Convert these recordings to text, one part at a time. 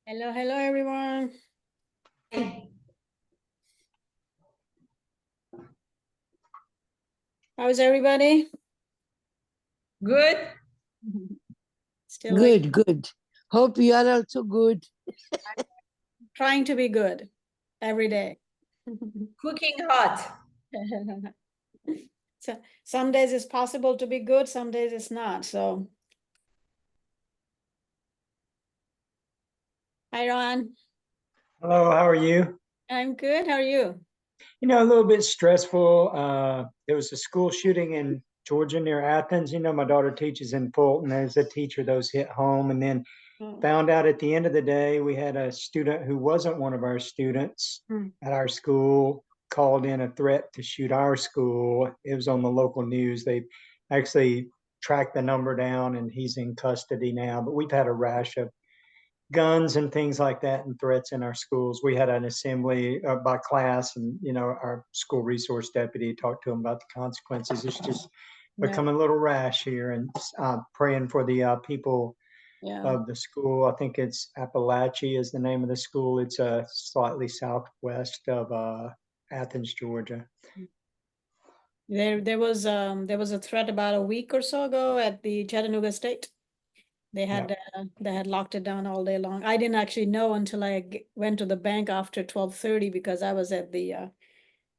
Hello, hello, everyone. How's everybody? Good. Still waiting, Good. Hope you are also good. trying to be good every day. Cooking hot. So some days it's possible to be good, some days it's not. So, hi, Ron. Hello, how are you? I'm good. How are you? A little bit stressful. There was a school shooting in Georgia near Athens. My daughter teaches in Fulton. There's a teacher that was hit home, and then Oh, found out at the end of the day we had a student who wasn't one of our students at our school called in a threat to shoot our school. It was on the local news. They actually tracked the number down, and he's in custody now. But we've had a rash of guns and things like that and threats in our schools. We had an assembly by class, and our school resource deputy talked to them about the consequences. It's just yeah, becoming a little rash here, and praying for the people yeah. of the school. I think it's Appalachia is the name of the school. It's slightly southwest of Athens, Georgia. There was a threat about a week or so ago at the Chattanooga State. They had locked it down all day long. I didn't actually know until I went to the bank after 12:30 because I was at the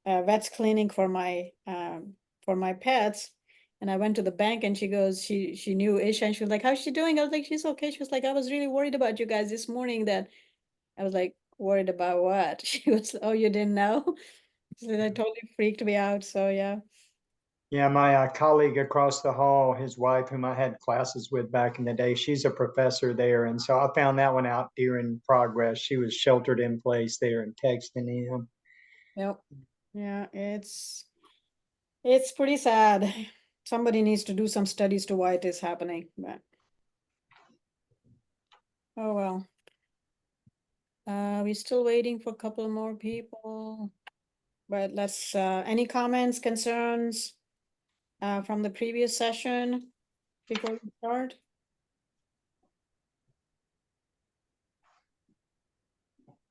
vet's clinic for my pets. And I went to the bank and she goes, she knew Isha and she was like, how's she doing? I was like, she's okay. She was like, I was really worried about you guys this morning. That I was like, worried about what? She was, oh, you didn't know? So that totally freaked me out. So yeah. Yeah, my colleague across the hall, his wife, whom I had classes with back in the day, she's a professor there. And so I found that one out during progress. She was sheltered in place there and texting him. Yep. Yeah, it's pretty sad. Somebody needs to do some studies to why it is happening, but oh well. We're still waiting for a couple more people. But let's, any comments, concerns from the previous session before we start?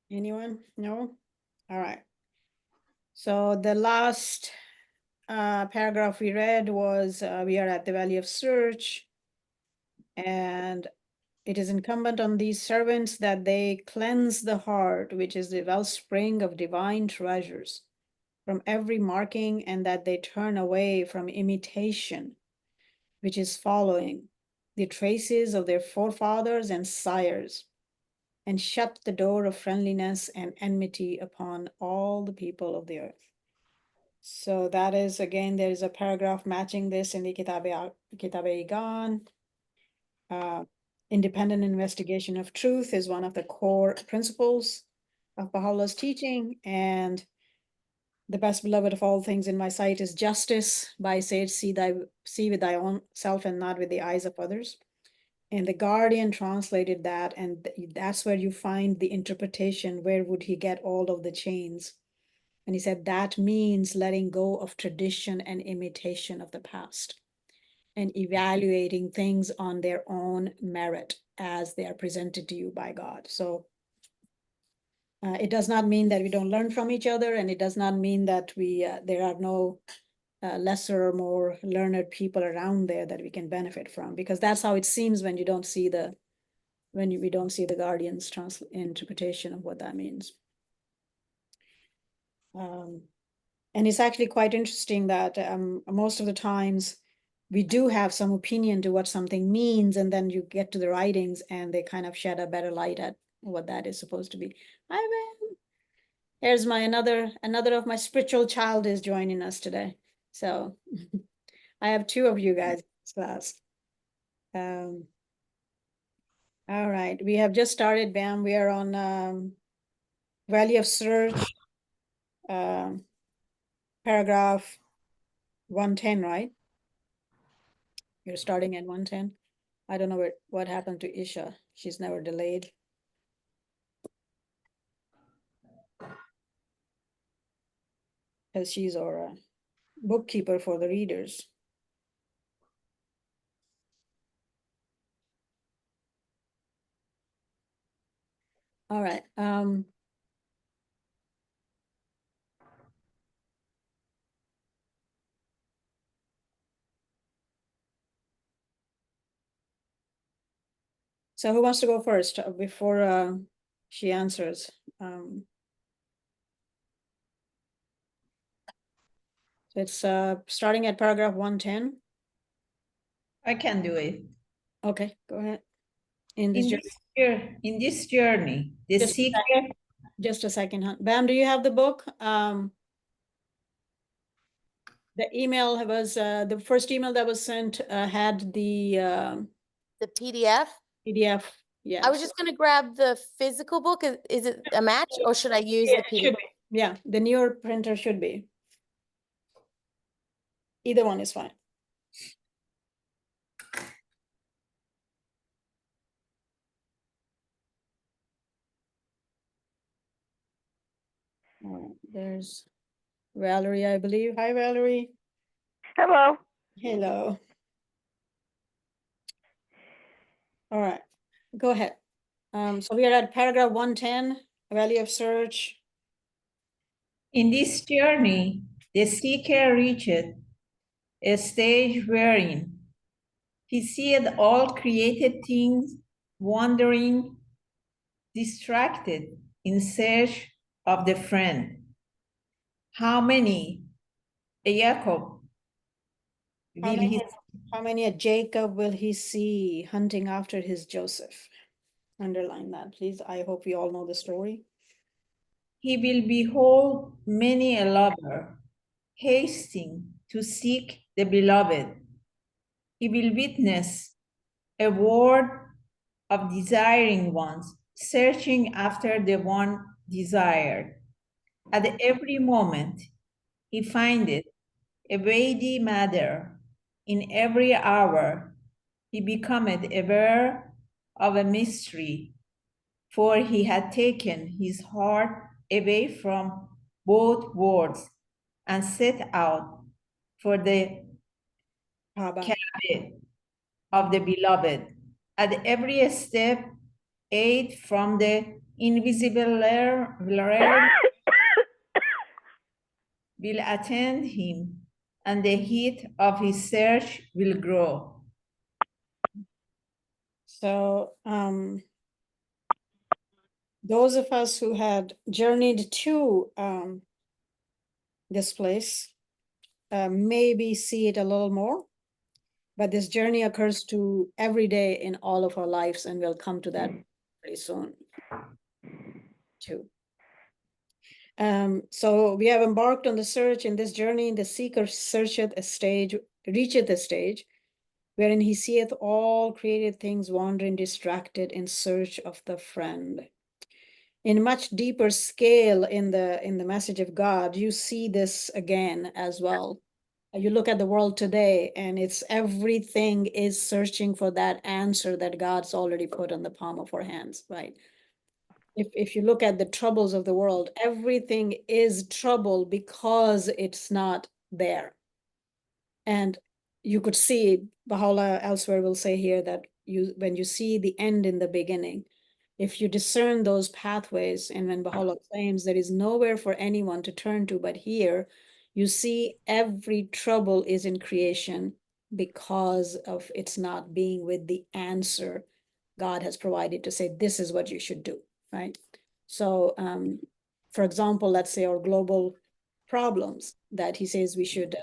Anyone? No? All right. So the last paragraph we read was we are at the Valley of Search, and it is incumbent on these servants that they cleanse the heart, which is the wellspring of divine treasures, from every marking, and that they turn away from imitation, which is following the traces of their forefathers and sires, and shut the door of friendliness and enmity upon all the people of the earth. So that is, again, there is a paragraph matching this in the Kitab-e-Igan. Independent investigation of truth is one of the core principles of Baha'u'llah's teaching, and the best beloved of all things in my sight is justice. By sage, see with thy own self and not with the eyes of others. And the Guardian translated that, and that's where you find the interpretation. Where would he get all of the chains? And he said that means letting go of tradition and imitation of the past, and evaluating things on their own merit as they are presented to you by God. So it does not mean that we don't learn from each other, and it does not mean that there are no lesser or more learned people around there that we can benefit from, because that's how it seems when you don't see we don't see the Guardian's interpretation of what that means. And it's actually quite interesting that most of the times we do have some opinion to what something means, and then you get to the writings and they kind of shed a better light at what that is supposed to be. Here's my another of my spiritual child is joining us today. So I have two of you guys in this class. All right, we have just started, Bam. We are on Valley of Search, paragraph 110, right? You're starting at 110. I don't know what happened to Isha. She's never delayed. Because she's our bookkeeper for the readers. All right. So who wants to go first before she answers? So it's starting at paragraph 110. I can do it. Okay, go ahead. In this In this journey, the Just a seeker. Just a second, huh? Bam, do you have the book? The email was the first email that was sent had the The PDF? PDF. Yes. I was just gonna grab the physical book. Is it a match or should I use Yeah, the it PDF? should be. Yeah, the newer printer should be. Either one is fine. There's Valerie, I believe. Hi, Valerie. Hello. Hello. All right, go ahead. So we are at paragraph 110, value of search. In this journey, the seeker reached a stage wherein he seeth all created things wandering, distracted in search of the friend. How many, Jacob, How many a Jacob will he see hunting after his Joseph? Underline that, please. I hope we all know the story. he will behold many a lover, hasting to seek the beloved. He will witness a word of desiring ones, searching after the one desired. At every moment, he findeth a weighty matter. In every hour, he becometh aware of a mystery, for he had taken his heart away from both worlds and set out for the Kaaba of the beloved. At every step, aid from the invisible realm will attend him, and the heat of his search will grow. So those of us who had journeyed to this place maybe see it a little more, but this journey occurs to every day in all of our lives, and we'll come to that pretty soon too. So we have embarked on the search. In this journey, the seeker reacheth a stage wherein he seeth all created things wandering distracted in search of the friend. In much deeper scale in the message of God, you see this again as well. You look at the world today, and it's everything is searching for that answer that God's already put on the palm of our hands, right? If you look at the troubles of the world, everything is trouble because it's not there. And you could see, Baha'u'llah elsewhere will say here that when you see the end in the beginning, if you discern those pathways, and when Baha'u'llah claims there is nowhere for anyone to turn to but here, you see every trouble is in creation because of it's not being with the answer God has provided to say, this is what you should do, right? So, for example, let's say our global problems that he says we should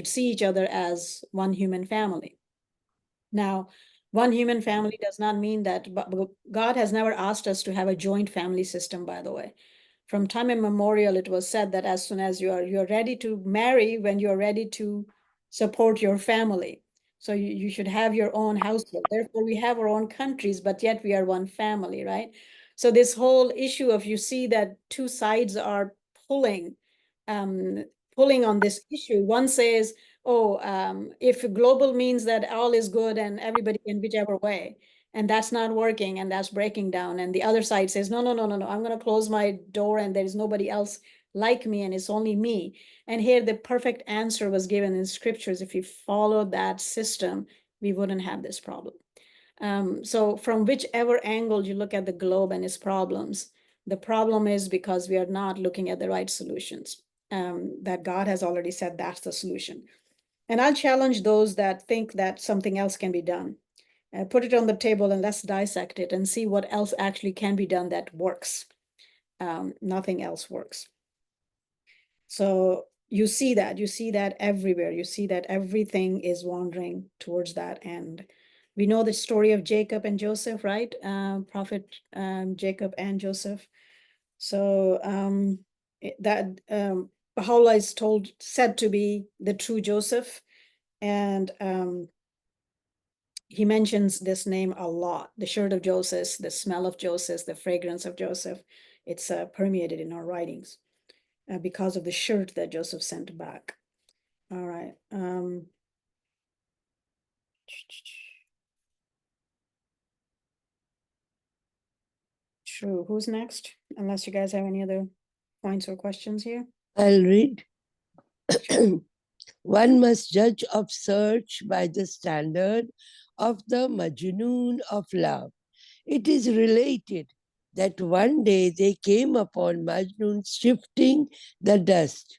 see each other as one human family. Now, one human family does not mean that God has never asked us to have a joint family system, by the way. From time immemorial, it was said that as soon as you're ready to marry, when you're ready to support your family. So you should have your own household. Therefore, we have our own countries, but yet we are one family, right? So this whole issue of, you see that two sides are pulling on this issue. One says, oh, if global means that all is good and everybody in whichever way, and that's not working and that's breaking down. And the other side says, no, no, no, no, no, I'm going to close my door and there is nobody else like me and it's only me. And here the perfect answer was given in scriptures. If we followed that system, we wouldn't have this problem. So from whichever angle you look at the globe and its problems, the problem is because we are not looking at the right solutions. That God has already said that's the solution. And I'll challenge those that think that something else can be done. Put it on the table and let's dissect it and see what else actually can be done that works. Nothing else works. So you see that everywhere. You see that everything is wandering towards that end. We know the story of Jacob and Joseph, right? Prophet Jacob and Joseph. So Baha'u'llah is said to be the true Joseph. And he mentions this name a lot, the shirt of Joseph, the smell of Joseph, the fragrance of Joseph. It's permeated in our writings because of the shirt that Joseph sent back. All right. True. Who's next? Unless you guys have any other points or questions here. I'll read. One must judge of search by the standard of the Majnoon of love. It is related that one day they came upon Majnun shifting the dust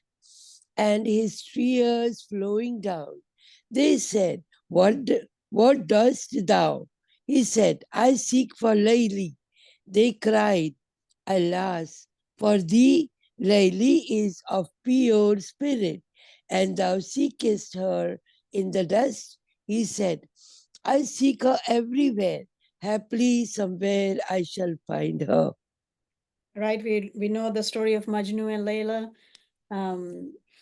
and his tears flowing down. They said, what dost thou? He said, I seek for Layli. They cried, Alas, for thee Layli is of pure spirit, and thou seekest her in the dust. He said, I seek her everywhere. Haply somewhere I shall find her. Right. We know the story of Majnu and Layla.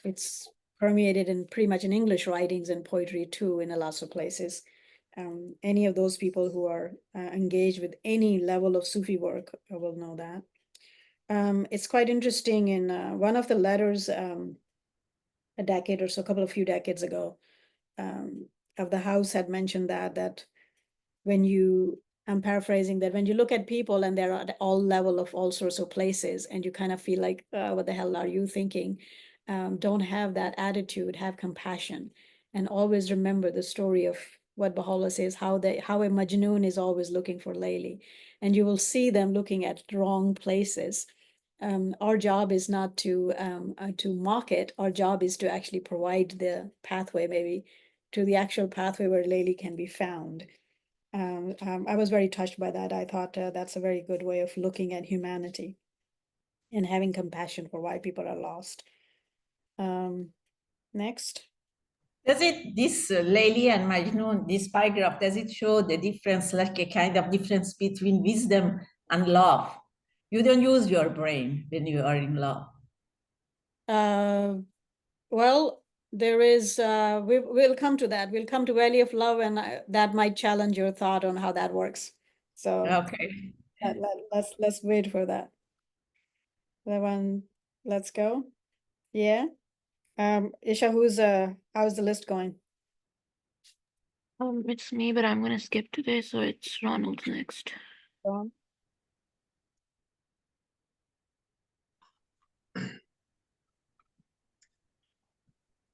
It's permeated in pretty much in English writings and poetry too in a lot of places. Any of those people who are engaged with any level of Sufi work will know that. It's quite interesting in one of the letters a decade or so, a few decades ago, of the house had mentioned that when you, I'm paraphrasing, that when you look at people and they're at all level of all sorts of places and you kind of feel like, what the hell are you thinking? Don't have that attitude, have compassion, and always remember the story of what Baha'u'llah says, how a Majnoon is always looking for Layli, and you will see them looking at wrong places. Our job is not to mock it. Our job is to actually provide the pathway, maybe to the actual pathway where Layli can be found. I was very touched by that. I thought that's a very good way of looking at humanity and having compassion for why people are lost. Next. Does this Layli and Majnun, this paragraph, does it show the difference, like a kind of difference between wisdom and love? You don't use your brain when you are in love. Well, there is, we'll come to that. We'll come to Valley of Love, and that might challenge your thought on how that works. So okay, let's wait for that. That one, let's go. Yeah. Isha, how's the list going? It's me, but I'm gonna skip today, so it's Ronald's next. Ron?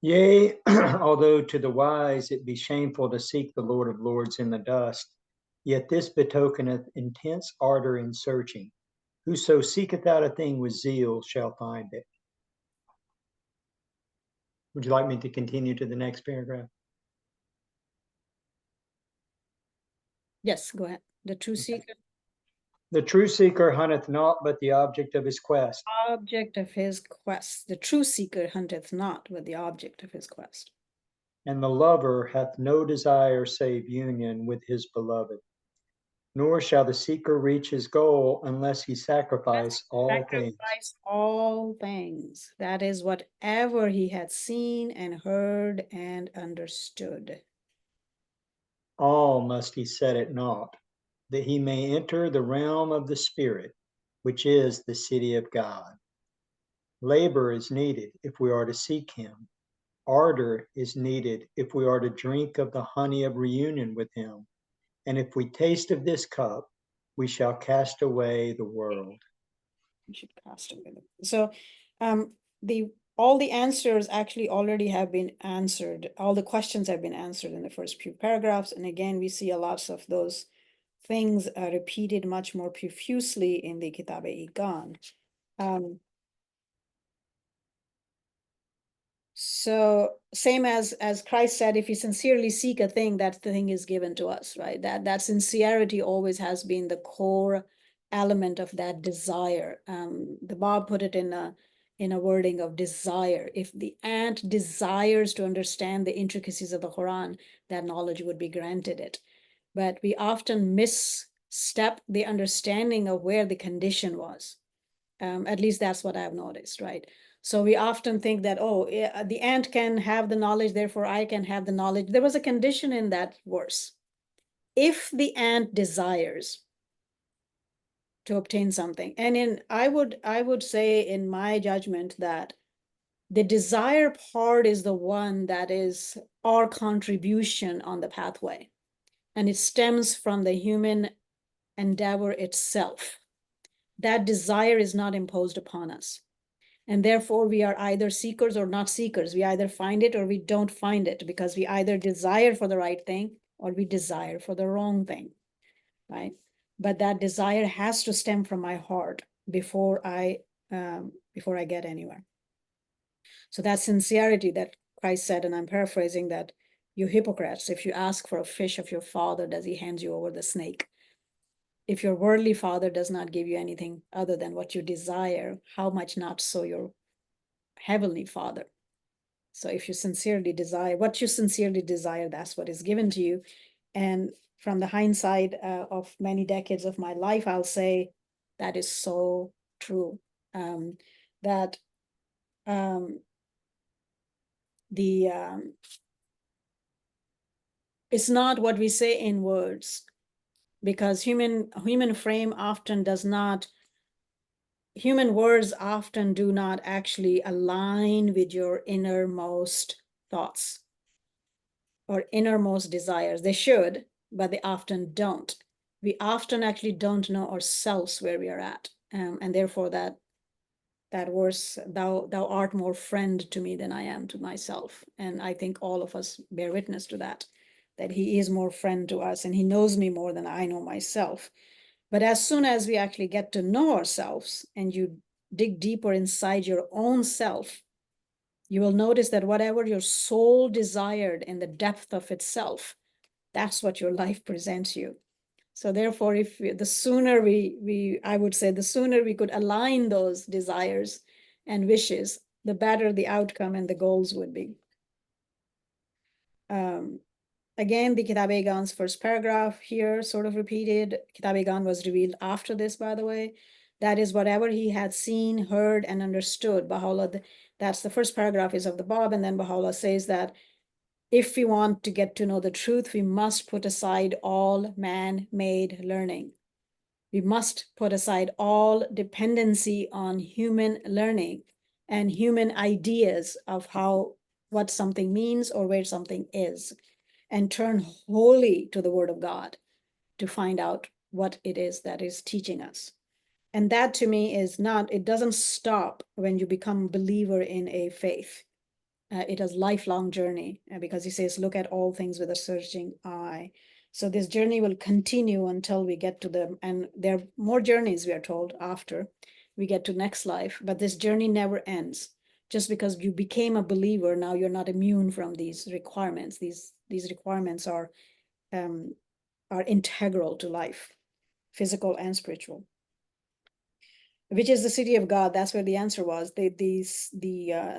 Yea, although to the wise it be shameful to seek the Lord of Lords in the dust, yet this betokeneth intense ardor in searching. Whoso seeketh out a thing with zeal shall find it. Would you like me to continue to the next paragraph? Yes, go ahead. The true seeker. The true seeker hunteth not but the object of his quest. Object of his quest. The true seeker hunteth not but the object of his quest. And the lover hath no desire save union with his beloved. Nor shall the seeker reach his goal unless he sacrifice all things. All things. That is whatever he had seen and heard and understood. All must he set at naught, that he may enter the realm of the Spirit, which is the city of God. Labor is needed if we are to seek him. Ardor is needed if we are to drink of the honey of reunion with him. And if we taste of this cup, we shall cast away the world. We should cast away. So all the answers actually already have been answered. All the questions have been answered in the first few paragraphs. And again, we see a lot of those things are repeated much more profusely in the Kitab-e-Iqan. So same as Christ said, if you sincerely seek a thing, that thing is given to us, right? That sincerity always has been the core element of that desire. The Bab put it in a wording of desire. If the ant desires to understand the intricacies of the Quran, that knowledge would be granted it. But we often misstep the understanding of where the condition was. At least that's what I've noticed, right? So we often think that, oh, the ant can have the knowledge, therefore I can have the knowledge. There was a condition in that verse. If the ant desires to obtain something, and I would say in my judgment that the desire part is the one that is our contribution on the pathway. And it stems from the human endeavor itself. That desire is not imposed upon us. And therefore, we are either seekers or not seekers. We either find it or we don't find it, because we either desire for the right thing or we desire for the wrong thing, right? But that desire has to stem from my heart before I get anywhere. So that sincerity that Christ said, and I'm paraphrasing, that you hypocrites, if you ask for a fish of your father, does he hand you over the snake? If your worldly father does not give you anything other than what you desire, how much not so your heavenly Father? So if you sincerely desire what you sincerely desire, that's what is given to you. And from the hindsight of many decades of my life, I'll say that is so true. That it's not what we say in words, because human frame often does not. Human words often do not actually align with your innermost thoughts or innermost desires. They should, but they often don't. We often actually don't know ourselves where we are at. And therefore that verse, thou art more friend to me than I am to myself. And I think all of us bear witness to that he is more friend to us and he knows me more than I know myself. But as soon as we actually get to know ourselves and you dig deeper inside your own self, you will notice that whatever your soul desired in the depth of itself, that's what your life presents you. So therefore, the sooner I would say, the sooner we could align those desires and wishes, the better the outcome and the goals would be. Again, the Kitab-e-Iqan's first paragraph here sort of repeated. Kitab-e-Iqan was revealed after this, by the way. That is whatever he had seen, heard, and understood. Baha'u'llah, that's the first paragraph is of the Bab, and then Baha'u'llah says that if we want to get to know the truth, we must put aside all man-made learning. We must put aside all dependency on human learning and human ideas of what something means or where something is, and turn wholly to the Word of God to find out what it is that is teaching us. And that to me is not, it doesn't stop when you become a believer in a faith. It is a lifelong journey, because he says, look at all things with a searching eye. So this journey will continue until we get to and there are more journeys, we are told, after we get to next life, but this journey never ends. Just because you became a believer, now you're not immune from these requirements. These requirements are integral to life, physical and spiritual. Which is the city of God? That's where the answer was. The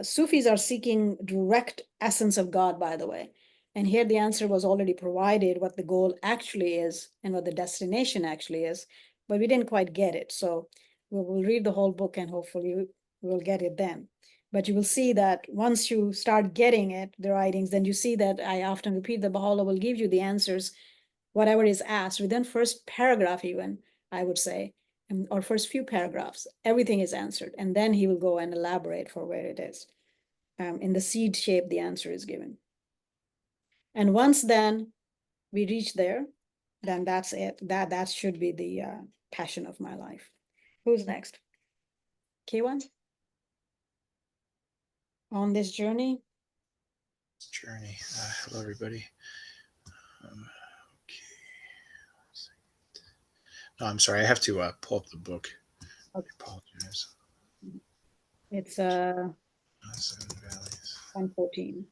Sufis are seeking direct essence of God, by the way. And here the answer was already provided, what the goal actually is and what the destination actually is, but we didn't quite get it. So we'll read the whole book and hopefully we'll get it then. But you will see that once you start getting it, the writings, then you see that I often repeat that Baha'u'llah will give you the answers, whatever is asked, within first paragraph even, I would say, or first few paragraphs, everything is answered. And then he will go and elaborate for where it is. In the seed shape, the answer is given. And once then we reach there, then that's it. That should be the passion of my life. Who's next? K1? On this journey? Hello, everybody. Okay. Oh, I'm sorry. I have to pull up the book. Okay. I apologize. It's Seven Valleys. 114.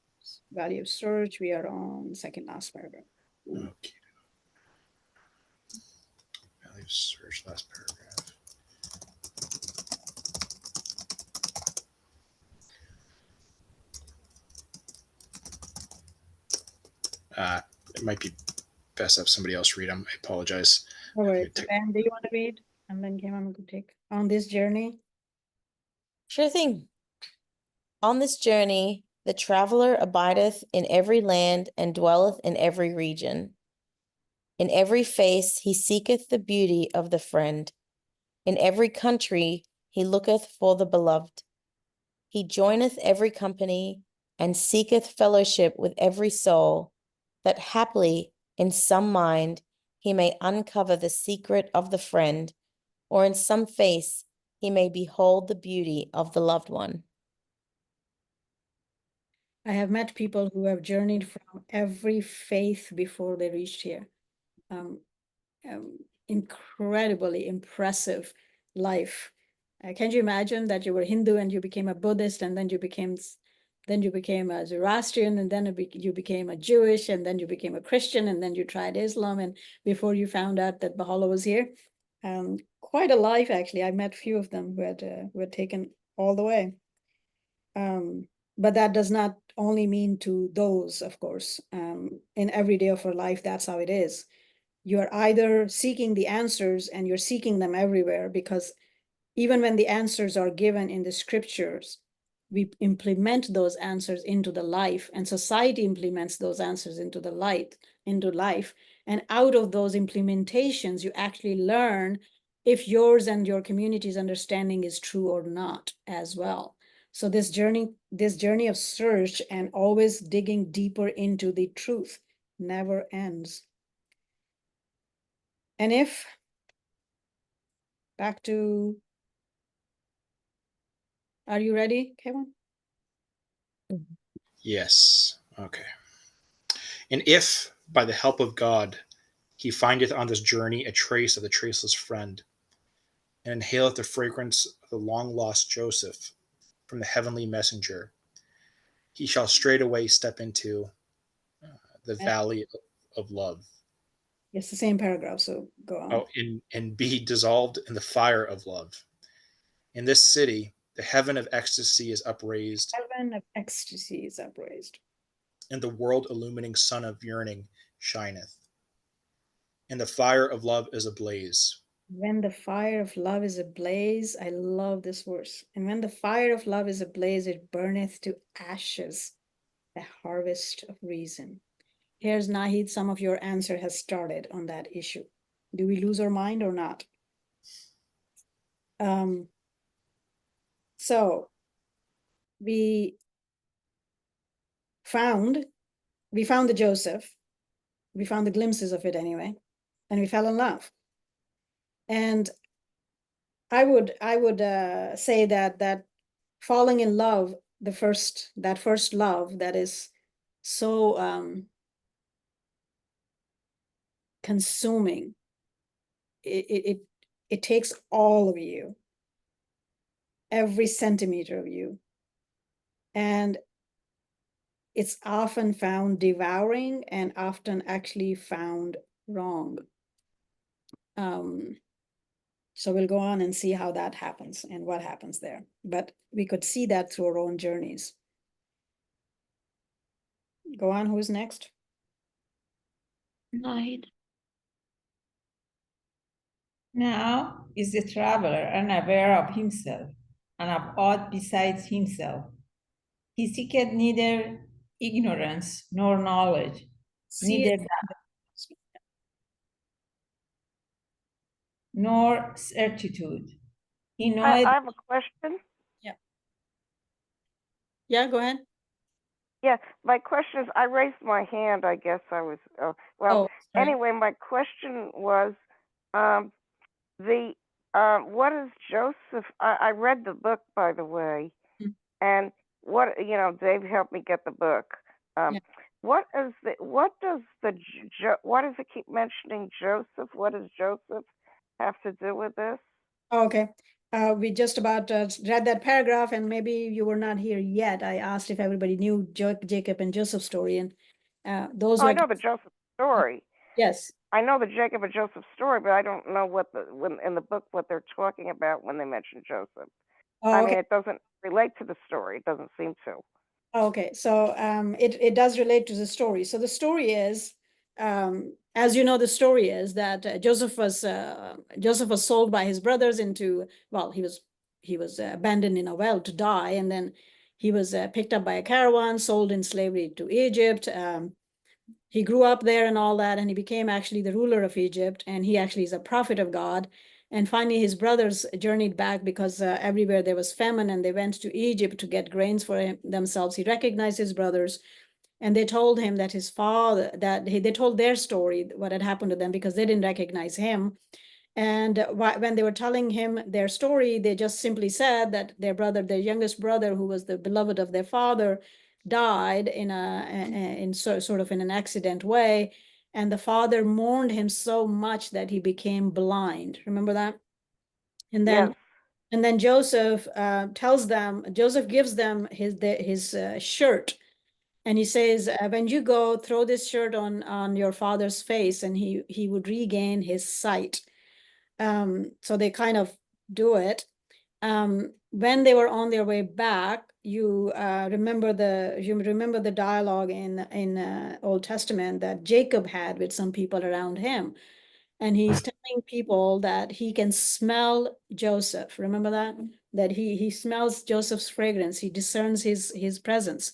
Value of search. We are on second last paragraph. Okay. Valley of Search, last paragraph. It might be best to have somebody else read them. I apologize. No worries. Take- Ben, do you want to read? And then Kim, could take on this journey. Sure thing. On this journey, the traveler abideth in every land and dwelleth in every region. In every face he seeketh the beauty of the friend. In every country he looketh for the beloved. He joineth every company and seeketh fellowship with every soul, that haply in some mind he may uncover the secret of the friend, or in some face he may behold the beauty of the loved one. I have met people who have journeyed from every faith before they reached here. Incredibly impressive life. Can you imagine that you were Hindu and you became a Buddhist, and then you became a Zoroastrian, and then you became a Jewish, and then you became a Christian, and then you tried Islam, and before you found out that Baha'u'llah was here. Quite a life, actually. I met a few of them who had taken all the way. But that does not only mean to those, of course. In every day of our life, that's how it is. You're either seeking the answers, and you're seeking them everywhere, because even when the answers are given in the scriptures, we implement those answers into the life, and society implements those answers into life. And out of those implementations, you actually learn if yours and your community's understanding is true or not as well. So this journey of search and always digging deeper into the truth never ends. And if, back to, are you ready, Kevin? Yes. Okay. And if, by the help of God, he findeth on this journey a trace of the traceless friend, and inhaleth the fragrance of the long-lost Joseph from the heavenly messenger, he shall straightway step into the valley of love. It's the same paragraph, so go on. Oh, and be dissolved in the fire of love. In this city, the heaven of ecstasy is upraised, Heaven of ecstasy is upraised. and the world illumining sun of yearning shineth. And the fire of love is ablaze. When the fire of love is ablaze, I love this verse. And when the fire of love is ablaze, it burneth to ashes the harvest of reason. Here's Nahid, some of your answer has started on that issue. Do we lose our mind or not? So we found the Joseph, we found the glimpses of it anyway, and we fell in love. And I would say that falling in love, that first love that is so consuming, it takes all of you, every centimeter of you, and it's often found devouring and often actually found wrong. So we'll go on and see how that happens and what happens there. But we could see that through our own journeys. Go on, who's next? Nahid. Now is the traveler unaware of himself and of aught besides himself. He seeketh neither ignorance nor knowledge, neither nor certitude. He knoweth. I have a question. Yeah, go ahead. Yeah, my question is, I raised my hand. I guess I was, anyway, my question was, what is Joseph? I read the book, by the way, and what, Dave helped me get the book. Why does it keep mentioning Joseph? What is Joseph? have to do with this? Oh, okay. We just about read that paragraph, and maybe you were not here yet. I asked if everybody knew Jacob and Joseph's story, and those Oh, I were know the Joseph story. yes. I know the Jacob and Joseph story, but I don't know what when in the book what they're talking about when they mention Joseph. Oh, I okay. mean, it doesn't relate to the story. It doesn't seem to. Okay, so it does relate to the story. So the story is, as you know, the story is that Joseph was sold by his brothers into, well, he was abandoned in a well to die, and then he was picked up by a caravan, sold in slavery to Egypt. He grew up there and all that, and he became actually the ruler of Egypt, and he actually is a prophet of God. And finally, his brothers journeyed back because everywhere there was famine, and they went to Egypt to get grains for themselves. He recognized his brothers, and they told him that his father, they told their story, what had happened to them, because they didn't recognize him. And when they were telling him their story, they just simply said that their brother, their youngest brother, who was the beloved of their father, died in sort of in an accident way, and the father mourned him so much that he became blind. Remember that? And then Yes. and then Joseph Joseph gives them his shirt, and he says, when you go, throw this shirt on your father's face, and he would regain his sight. So they kind of do it. When they were on their way back, you remember the dialogue in Old Testament that Jacob had with some people around him, and he's telling people that he can smell Joseph. Remember that? That he smells Joseph's fragrance. He discerns his presence,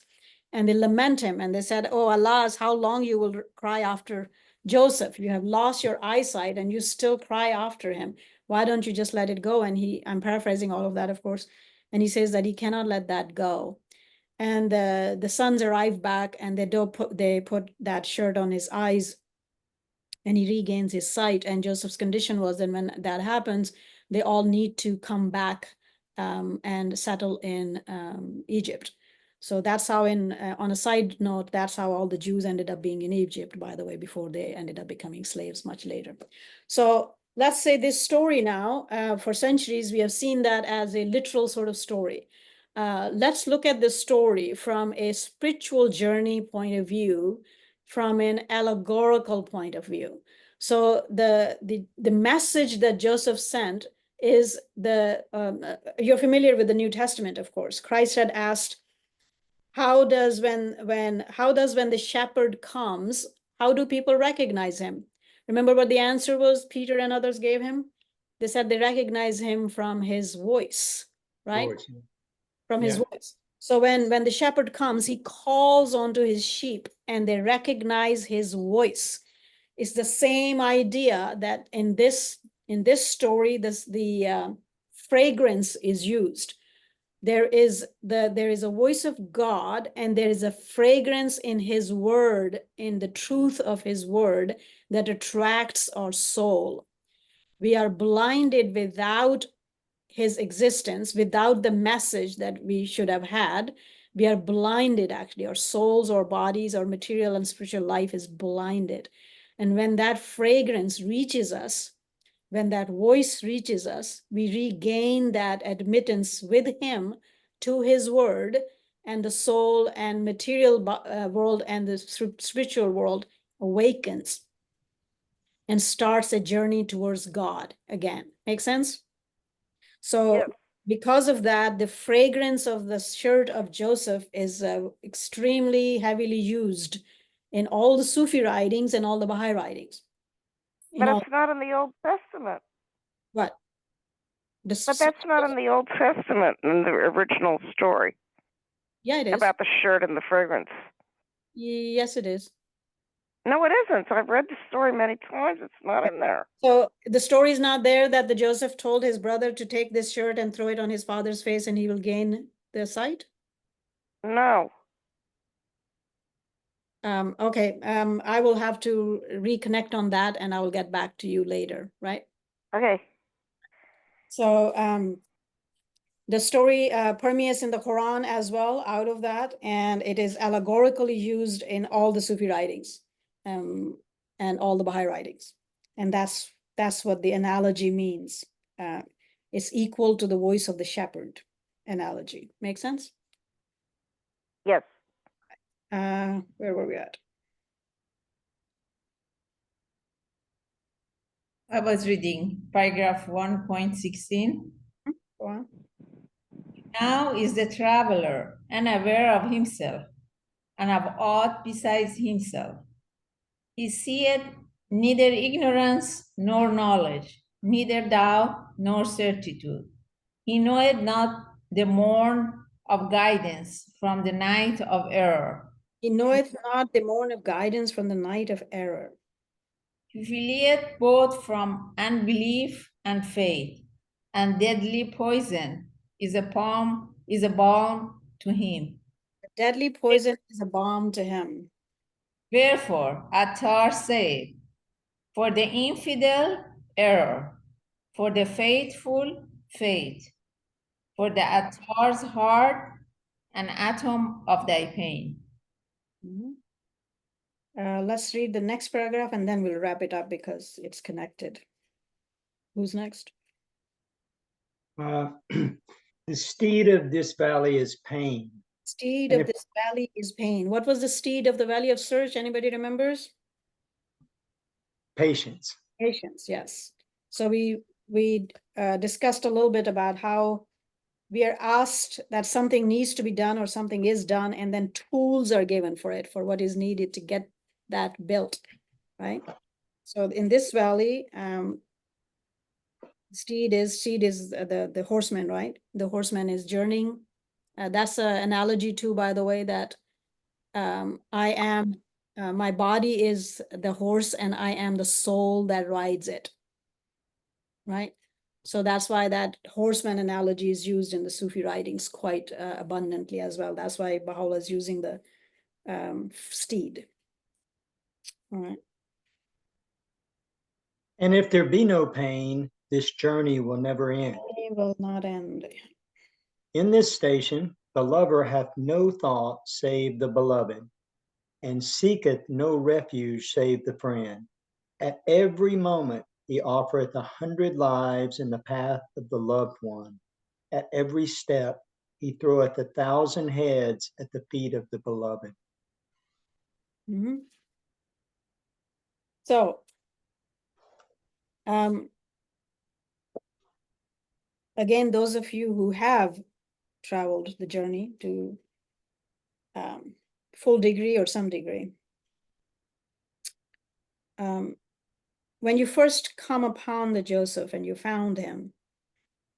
and they lament him, and they said, "Oh, alas, how long you will cry after Joseph? You have lost your eyesight, and you still cry after him. Why don't you just let it go?" And I'm paraphrasing all of that, of course, and he says that he cannot let that go. And the sons arrive back, and they put that shirt on his eyes, and he regains his sight. And Joseph's condition was that when that happens, they all need to come back and settle in Egypt. So that's how, on a side note, that's how all the Jews ended up being in Egypt, by the way, before they ended up becoming slaves much later. So let's say this story now, for centuries, we have seen that as a literal sort of story. Let's look at the story from a spiritual journey point of view, from an allegorical point of view. So the message that Joseph sent is you're familiar with the New Testament, of course. Christ had asked, how does when the shepherd comes, how do people recognize him? Remember what the answer was Peter and others gave him? They said they recognize him from his voice, right? Voice. From his Yeah. voice. So when the shepherd comes, he calls onto his sheep, and they recognize his voice. It's the same idea that in this story, the fragrance is used. There is a voice of God, and there is a fragrance in his word, in the truth of his word, that attracts our soul. We are blinded without his existence, without the message that we should have had. We are blinded, actually. Our souls, our bodies, our material and spiritual life is blinded. And when that fragrance reaches us, when that voice reaches us, we regain that admittance with him to his word, and the soul and material world and the spiritual world awakens and starts a journey towards God again. Make sense? So Yes. because of that, the fragrance of the shirt of Joseph is extremely heavily used in all the Sufi writings and all the Baha'i writings. But it's not in the Old Testament. What? But that's not in the Old Testament, in the original story. Yeah, it is. About the shirt and the fragrance. Yes, it is. No, it isn't. I've read the story many times. It's not in there. So the story is not there that the Joseph told his brother to take this shirt and throw it on his father's face, and he will gain the sight? No. Okay. I will have to reconnect on that, and I will get back to you later, right? Okay. So the story permeates in the Quran as well, out of that, and it is allegorically used in all the Sufi writings and all the Baha'i writings. And that's That's what the analogy means. It's equal to the voice of the shepherd analogy. Make sense? Yes. Where were we at? I was reading paragraph 1.16. Go on. Now is the traveler unaware of himself and of aught besides himself. He seeth neither ignorance nor knowledge, neither doubt nor certitude. He knoweth not the morn of guidance from the night of error. He knoweth not the morn of guidance from the night of error. He fleeth both from unbelief and faith, and deadly poison is a balm to him. The deadly poison is a balm to him. Wherefore, Attar said, for the infidel, error, for the faithful, faith, for the Attar's heart, an atom of thy pain. Let's read the next paragraph and then we'll wrap it up because it's connected. Who's next? The steed of this valley is pain. Steed And of if- this valley is pain. What was the steed of the valley of search? Anybody remembers? Patience. Patience, yes. So we discussed a little bit about how we are asked that something needs to be done or something is done, and then tools are given for it, for what is needed to get that built, right? So in this valley, steed is the horseman, right? The horseman is journeying. That's an analogy too, by the way, that I am, my body is the horse and I am the soul that rides it, right? So that's why that horseman analogy is used in the Sufi writings quite abundantly as well. That's why Baha'u'llah is using the steed. All right. And if there be no pain, this journey will never end. It will not end. In this station, the lover hath no thought save the beloved, and seeketh no refuge save the friend. At every moment he offereth 100 lives in the path of the loved one. At every step he throweth 1,000 heads at the feet of the beloved. Mm-hmm. So, again, those of you who have traveled the journey to full degree or some degree, when you first come upon the Joseph and you found him,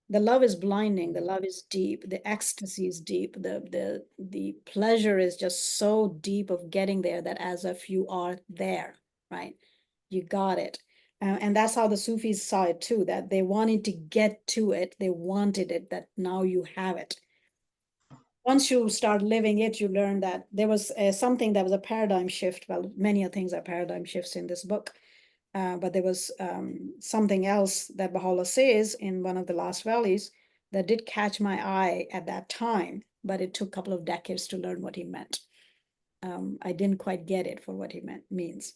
the love is blinding, the love is deep, the ecstasy is deep, the pleasure is just so deep of getting there that as if you are there, right? You got it. And that's how the Sufis saw it too, that they wanted to get to it, they wanted it, that now you have it. Once you start living it, you learn that there was something that was a paradigm shift. Well, many things are paradigm shifts in this book. But there was something else that Baha'u'llah says in one of the last valleys that did catch my eye at that time, but it took a couple of decades to learn what he meant. I didn't quite get it for what he means.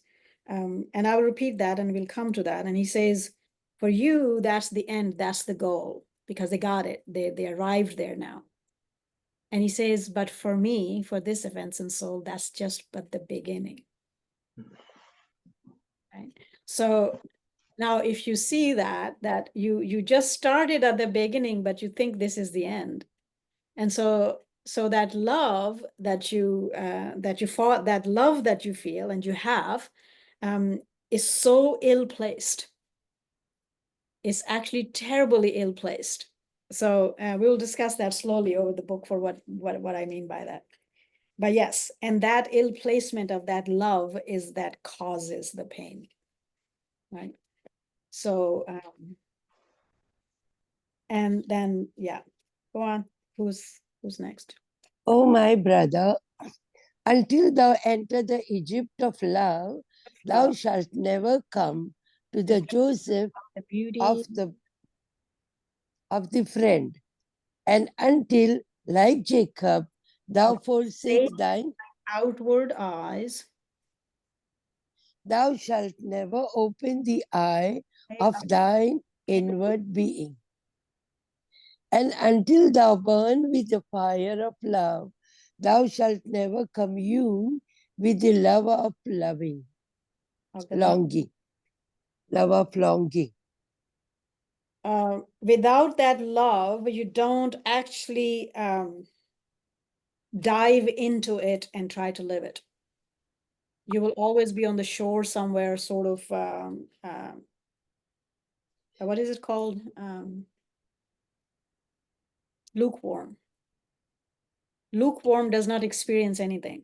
And I will repeat that and we'll come to that. And he says, for you, that's the end, that's the goal, because they got it. They arrived there now. And he says, but for me, for this offense and soul, that's just but the beginning. Right? So now if you see that you just started at the beginning, but you think this is the end. And so that love that you fought, that love that you feel and you have is so ill-placed. It's actually terribly ill-placed. So we will discuss that slowly over the book for what I mean by that. But yes, and that ill placement of that love is that causes the pain, right? So, and then, yeah, go on. Who's next? O my brother, until thou enter the Egypt of love, thou shalt never come to the Joseph The beauty of the friend. And until, like Jacob, thou forsake thine outward eyes, thou shalt never open the eye of thine inward being. And until thou burn with the fire of love, thou shalt never commune with the lover of loving, longing, love of longing. Without that love, you don't actually dive into it and try to live it. You will always be on the shore somewhere, sort of, what is it called? Lukewarm. Lukewarm does not experience anything.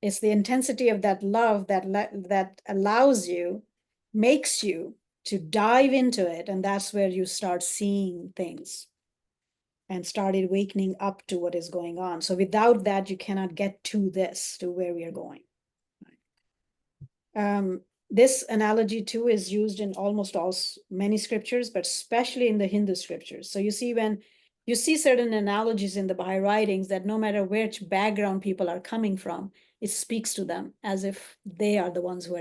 It's the intensity of that love that allows you, makes you to dive into it, and that's where you start seeing things and started awakening up to what is going on. So without that, you cannot get to this, to where we are going. This analogy too is used in almost many scriptures, but especially in the Hindu scriptures. So you see, when you see certain analogies in the Baha'i writings, that no matter which background people are coming from, it speaks to them as if they are the ones who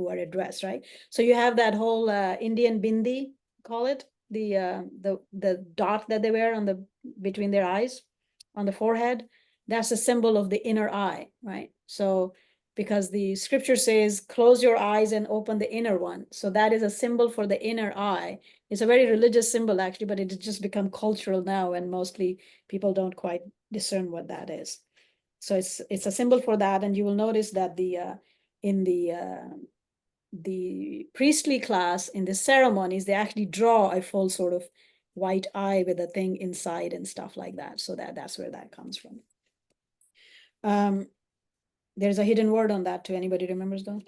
are addressed, right? So you have that whole Indian bindi, call it, the dot that they wear on between their eyes, on the forehead. That's a symbol of the inner eye, right? So because the scripture says, close your eyes and open the inner one. So that is a symbol for the inner eye. It's a very religious symbol, actually, but it has just become cultural now, and mostly people don't quite discern what that is. So it's a symbol for that, and you will notice that in the priestly class, in the ceremonies, they actually draw a full sort of white eye with a thing inside and stuff like that. So that's where that comes from. There's a hidden word on that too. Anybody remembers that?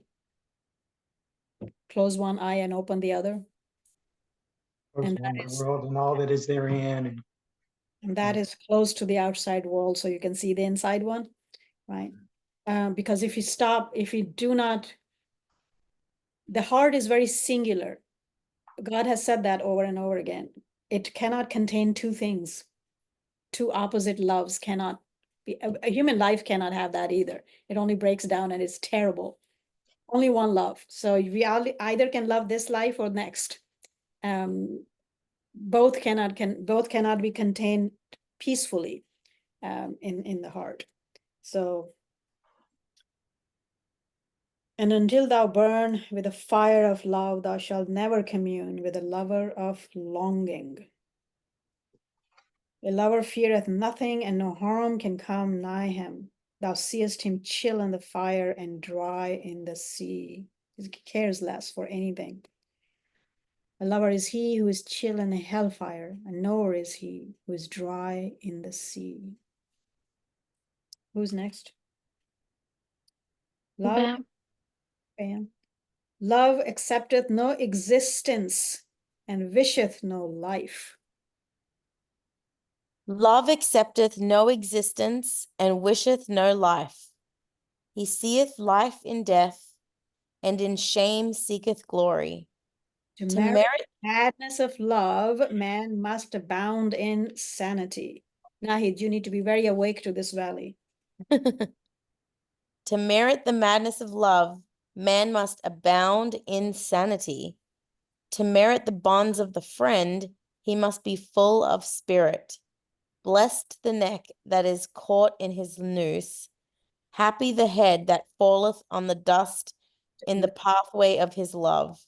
Close one eye and open the other. And that is, world and all that is therein. and that is close to the outside world, so you can see the inside one, right? Because if you do not, the heart is very singular. God has said that over and over again. It cannot contain two things. Two opposite loves cannot be, a human life cannot have that either. It only breaks down and it's terrible. Only one love. So we either can love this life or next. Both cannot be contained peacefully in the heart. So, and until thou burn with the fire of love, thou shalt never commune with the lover of longing. A lover feareth nothing, and no harm can come nigh him. Thou seest him chill in the fire and dry in the sea. He cares less for anything. A lover is he who is chill in the hellfire. A knower is he who is dry in the sea. Who's next? Love. Bam. Love accepteth no existence and wisheth no life. Love accepteth no existence and wisheth no life. He seeth life in death, and in shame seeketh glory. To To merit merit madness of love, man must abound in sanity. Nahid, you need to be very awake to this valley. to merit the madness of love, man must abound in sanity. To merit the bonds of the friend, he must be full of spirit. Blessed the neck that is caught in his noose. Happy the head that falleth on the dust in the pathway of his love.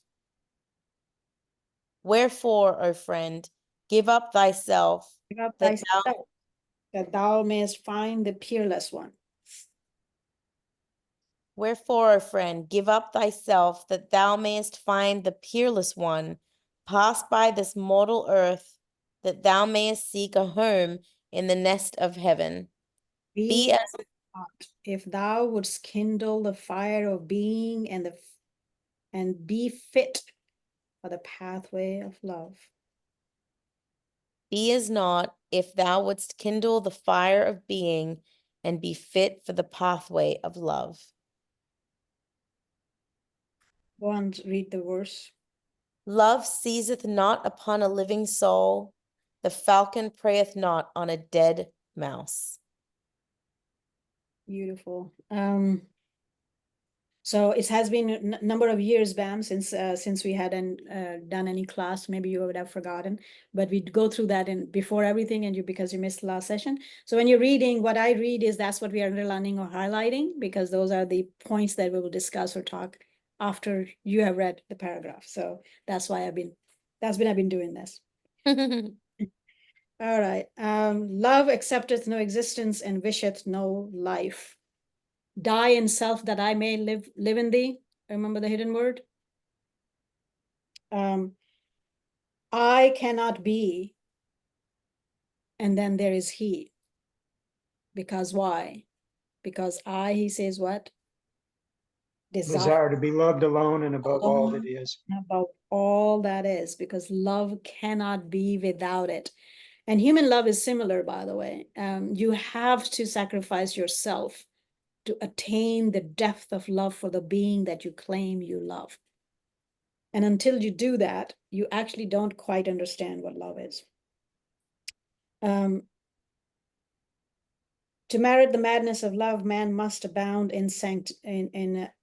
Wherefore, O friend, give up thyself, Give up that thyself, that thou mayest find the peerless one. Wherefore, O friend, give up thyself, that thou mayest find the peerless one. Pass by this mortal earth, that thou mayest seek a home in the nest of heaven. Be as if thou wouldst kindle the fire of being and be fit for the pathway of love. Be as not, if thou wouldst kindle the fire of being and be fit for the pathway of love. Go and read the verse. Love seizeth not upon a living soul. The falcon preyeth not on a dead mouse. Beautiful. So it has been a number of years, Bam, since we hadn't done any class. Maybe you would have forgotten, but we go through that before everything, and because you missed the last session. So when you're reading, what I read is that's what we are underlining or highlighting, because those are the points that we will discuss or talk after you have read the paragraph. So that's why I've been doing this. All right. Love accepteth no existence and wisheth no life. Die in self that I may live in thee. Remember the hidden word? I cannot be. And then there is he. Because why? Because I, he says what? Desire to be loved alone and above all that is. Above all that is, because love cannot be without it. And human love is similar, by the way. You have to sacrifice yourself to attain the depth of love for the being that you claim you love. And until you do that, you actually don't quite understand what love is. To merit the madness of love, man must abound in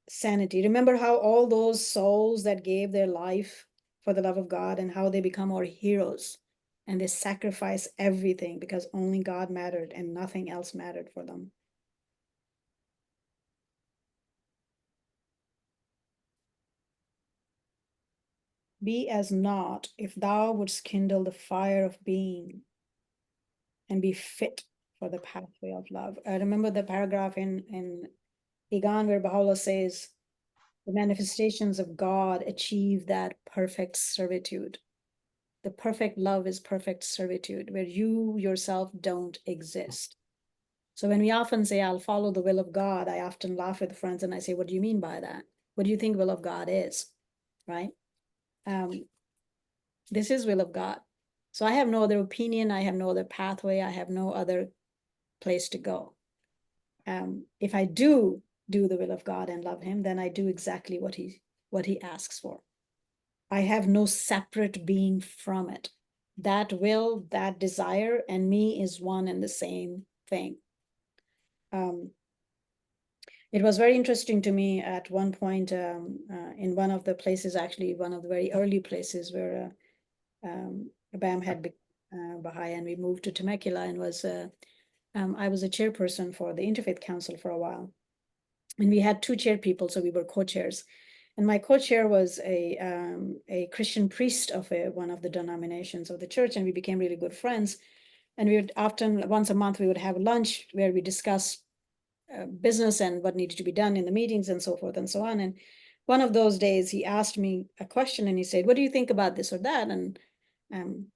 sanity. Remember how all those souls that gave their life for the love of God and how they become our heroes, and they sacrifice everything because only God mattered and nothing else mattered for them. Be as naught if thou wouldst kindle the fire of being and be fit for the pathway of love. I remember the paragraph in Igan where Baha'u'llah says, the manifestations of God achieve that perfect servitude. The perfect love is perfect servitude, where you yourself don't exist. So when we often say, I'll follow the will of God, I often laugh with friends and I say, what do you mean by that? What do you think will of God is, right? This is will of God. So I have no other opinion. I have no other pathway. I have no other place to go. If I do the will of God and love him, then I do exactly what he asks for. I have no separate being from it. That will, that desire, and me is one and the same thing. It was very interesting to me at one point in one of the places, actually one of the very early places where Bam had become Baha'i, and we moved to Temecula, and I was a chairperson for the Interfaith Council for a while. And we had two chair people, so we were co-chairs. And my co-chair was a Christian priest of one of the denominations of the church, and we became really good friends. And we would often, once a month, we would have lunch where we discussed business and what needed to be done in the meetings and so forth and so on. And one of those days, he asked me a question, and he said, what do you think about this or that? And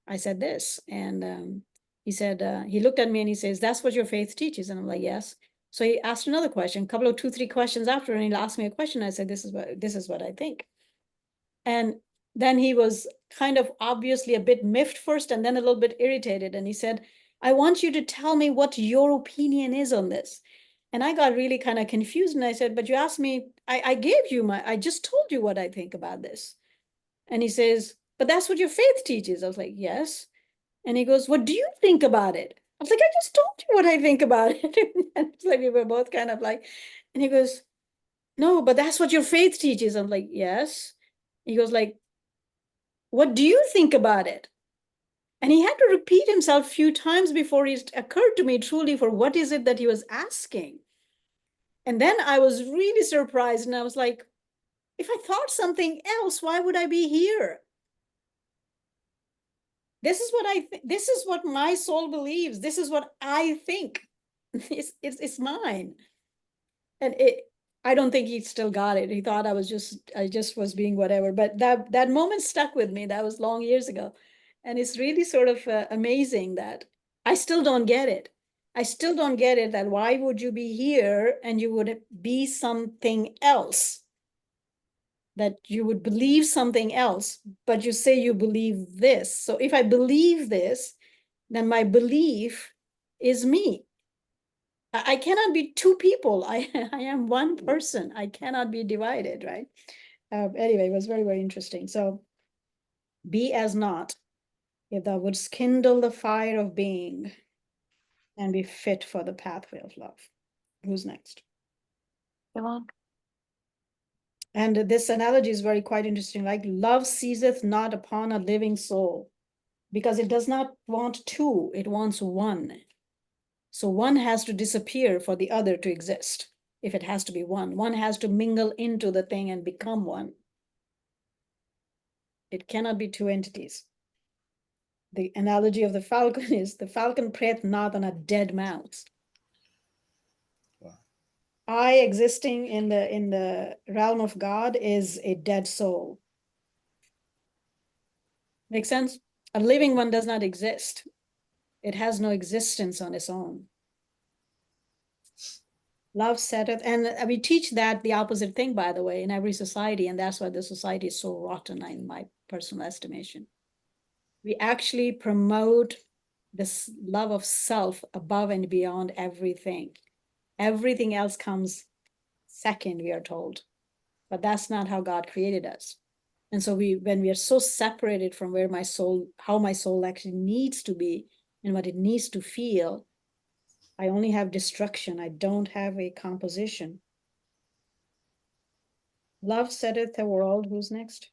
I said this, and he said, he looked at me and he says, that's what your faith teaches. And I'm like, yes. So he asked another question, a couple of 2-3 questions after, and he asked me a question. I said, this is what I think. And then he was kind of obviously a bit miffed first, and then a little bit irritated. And he said, I want you to tell me what your opinion is on this. And I got really kind of confused. And I said, but you asked me, I just told you what I think about this. And he says, but that's what your faith teaches. I was like, yes. And he goes, what do you think about it? I was like, I just told you what I think about it. And it's like we were both kind of like, and he goes, no, but that's what your faith teaches. I'm like, yes. He goes like, what do you think about it? And he had to repeat himself a few times before it occurred to me truly for what is it that he was asking. And then I was really surprised, and I was like, if I thought something else, why would I be here? This is what I think. This is what my soul believes. This is what I think. It's mine. And I don't think he still got it. He thought I just was being whatever. But that moment stuck with me. That was long years ago. And it's really sort of amazing that I still don't get it. I still don't get it, that why would you be here and you would be something else? That you would believe something else, but you say you believe this. So if I believe this, then my belief is me. I cannot be two people. I am one person. I cannot be divided, right? Anyway, it was very, very interesting. So be as naught if thou wouldst kindle the fire of being and be fit for the pathway of love. Who's next? Come on. And this analogy is very quite interesting. Like, love seizeth not upon a living soul, because it does not want two, it wants one. So one has to disappear for the other to exist. If it has to be one, one has to mingle into the thing and become one. It cannot be two entities. The analogy of the falcon is the falcon preyeth not on a dead mouse. Wow. I existing in the realm of God is a dead soul. Make sense? A living one does not exist. It has no existence on its own. Love setteth, and we teach that the opposite thing, by the way, in every society, and that's why the society is so rotten, in my personal estimation. We actually promote this love of self above and beyond everything. Everything else comes second, we are told. But that's not how God created us. And so when we are so separated from where my soul, how my soul actually needs to be and what it needs to feel, I only have destruction. I don't have a composition. Love setteth the world. Who's next?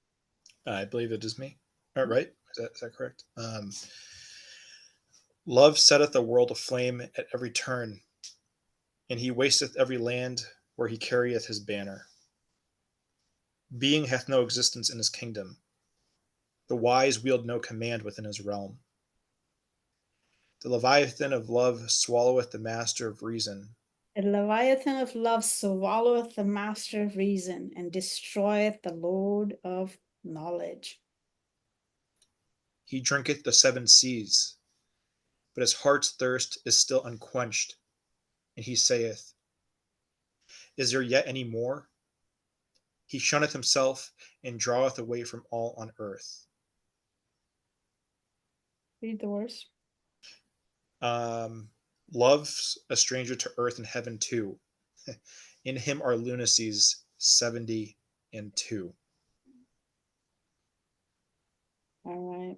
I believe it is me. All right. Is that correct? Love setteth the world aflame at every turn, and he wasteth every land where he carrieth his banner. Being hath no existence in his kingdom. The wise wield no command within his realm. The Leviathan of love swalloweth the master of reason. The Leviathan of love swalloweth the master of reason and destroyeth the Lord of knowledge. He drinketh the seven seas, but his heart's thirst is still unquenched, and he saith, is there yet any more? He shunneth himself and draweth away from all on earth. Read the verse. Love's a stranger to earth and heaven too. In him are lunacies 72. All right.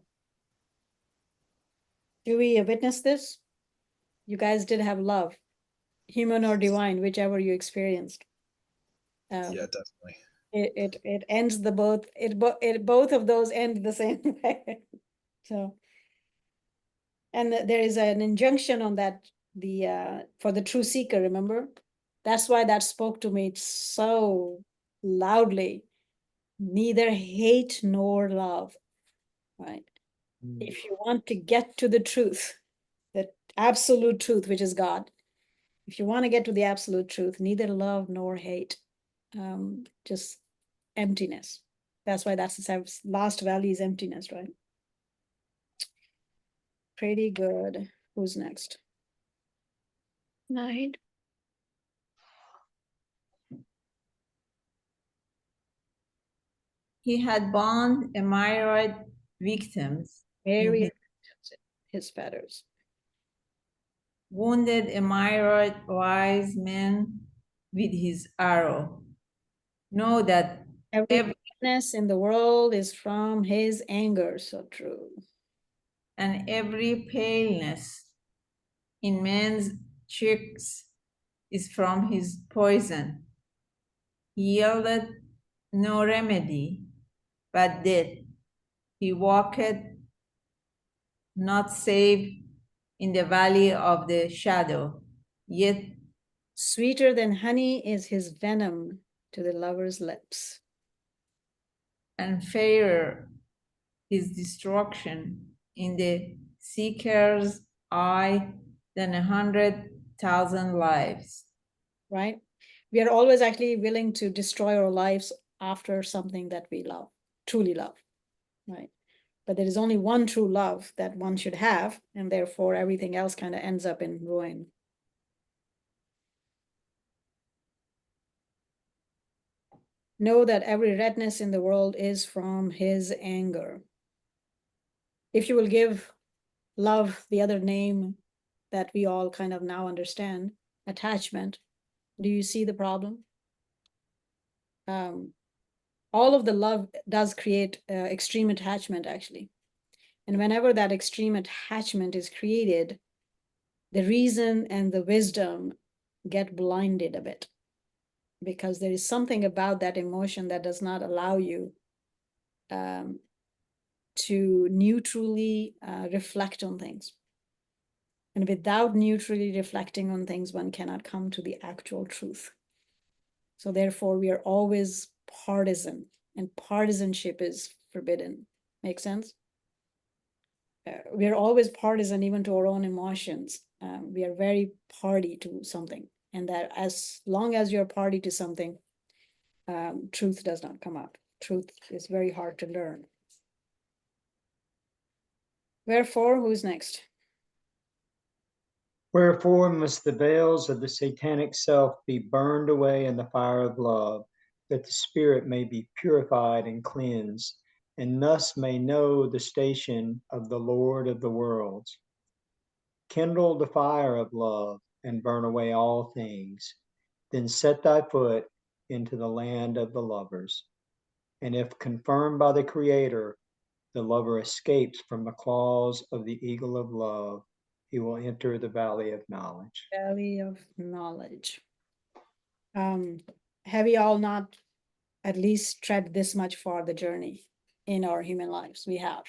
Do we witness this? You guys did have love, human or divine, whichever you experienced. Yeah, definitely. It ends the both. Both of those end the same way. So, and there is an injunction on that. For the true seeker. Remember, that's why that spoke to me so loudly. Neither hate nor love. Right. If you want to get to the truth, the absolute truth, which is God, if you want to get to the absolute truth, neither love nor hate, just emptiness. That's why that's the last valley is emptiness, right? Pretty good. Who's next? Night. He had bound a myriad victims in Very his fetters. wounded a myriad wise men with his arrow. Know that Every weakness in the world is from his anger. So true. and every paleness in men's cheeks is from his poison. He yielded no remedy, but death. He walked not save in the valley of the shadow, yet Sweeter than honey is his venom to the lover's lips. and fairer his destruction in the seeker's eye than 100,000 lives. Right? We are always actually willing to destroy our lives after something that we love, truly love, right? But there is only one true love that one should have, and therefore everything else kind of ends up in ruin. Know that every redness in the world is from his anger. If you will give love the other name that we all kind of now understand, attachment, do you see the problem? All of the love does create extreme attachment, actually. And whenever that extreme attachment is created, the reason and the wisdom get blinded a bit. because there is something about that emotion that does not allow you to neutrally reflect on things. And without neutrally reflecting on things, one cannot come to the actual truth. So therefore, we are always partisan, and partisanship is forbidden. Make sense? We are always partisan even to our own emotions. We are very party to something. And that as long as you're party to something, truth does not come out. Truth is very hard to learn. Wherefore, who's next? Wherefore must the veils of the satanic self be burned away in the fire of love, that the spirit may be purified and cleansed, and thus may know the station of the Lord of the worlds. Kindle the fire of love and burn away all things. Then set thy foot into the land of the lovers. And if confirmed by the Creator, the lover escapes from the claws of the eagle of love, he will enter the valley of knowledge. Valley of knowledge. Have we all not at least tread this much far the journey in our human lives? We have.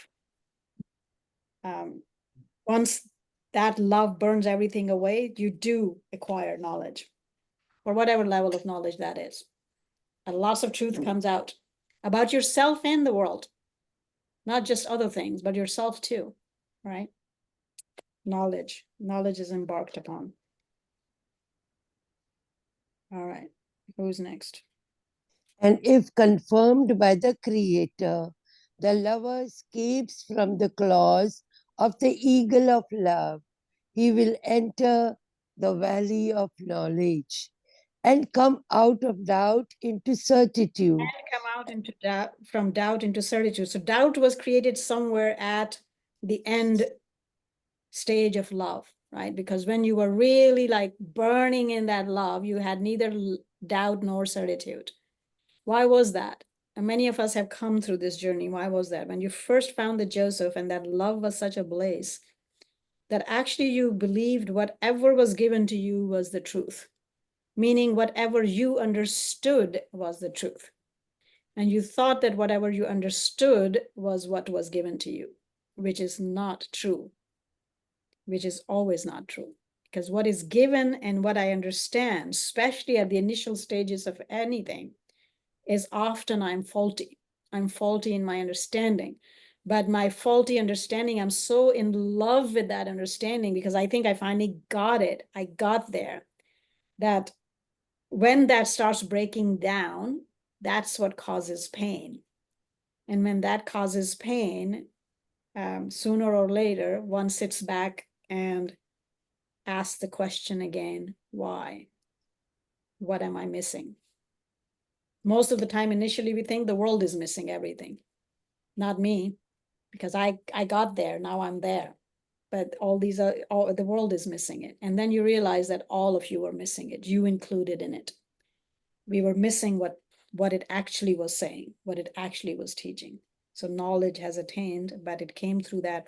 Once that love burns everything away, you do acquire knowledge, or whatever level of knowledge that is. And lots of truth comes out about yourself and the world, not just other things, but yourself too, right? Knowledge is embarked upon. All right, who's next? And if confirmed by the Creator, the lover escapes from the claws of the eagle of love. He will enter the valley of knowledge and come out of doubt into certitude. And come out into doubt, from doubt into certitude. So doubt was created somewhere at the end stage of love, right? Because when you were really like burning in that love, you had neither doubt nor certitude. Why was that? And many of us have come through this journey. Why was that? When you first found the Joseph and that love was such a blaze that actually you believed whatever was given to you was the truth, meaning whatever you understood was the truth. And you thought that whatever you understood was what was given to you, which is not true, which is always not true. Because what is given and what I understand, especially at the initial stages of anything, is often I'm faulty. I'm faulty in my understanding. But my faulty understanding, I'm so in love with that understanding because I think I finally got it. I got there. That when that starts breaking down, that's what causes pain. And when that causes pain, sooner or later, one sits back and asks the question again, why? What am I missing? Most of the time, initially, we think the world is missing everything. Not me, because I got there, now I'm there. But the world is missing it. And then you realize that all of you were missing it, you included in it. We were missing what it actually was saying, what it actually was teaching. So knowledge has attained, but it came through that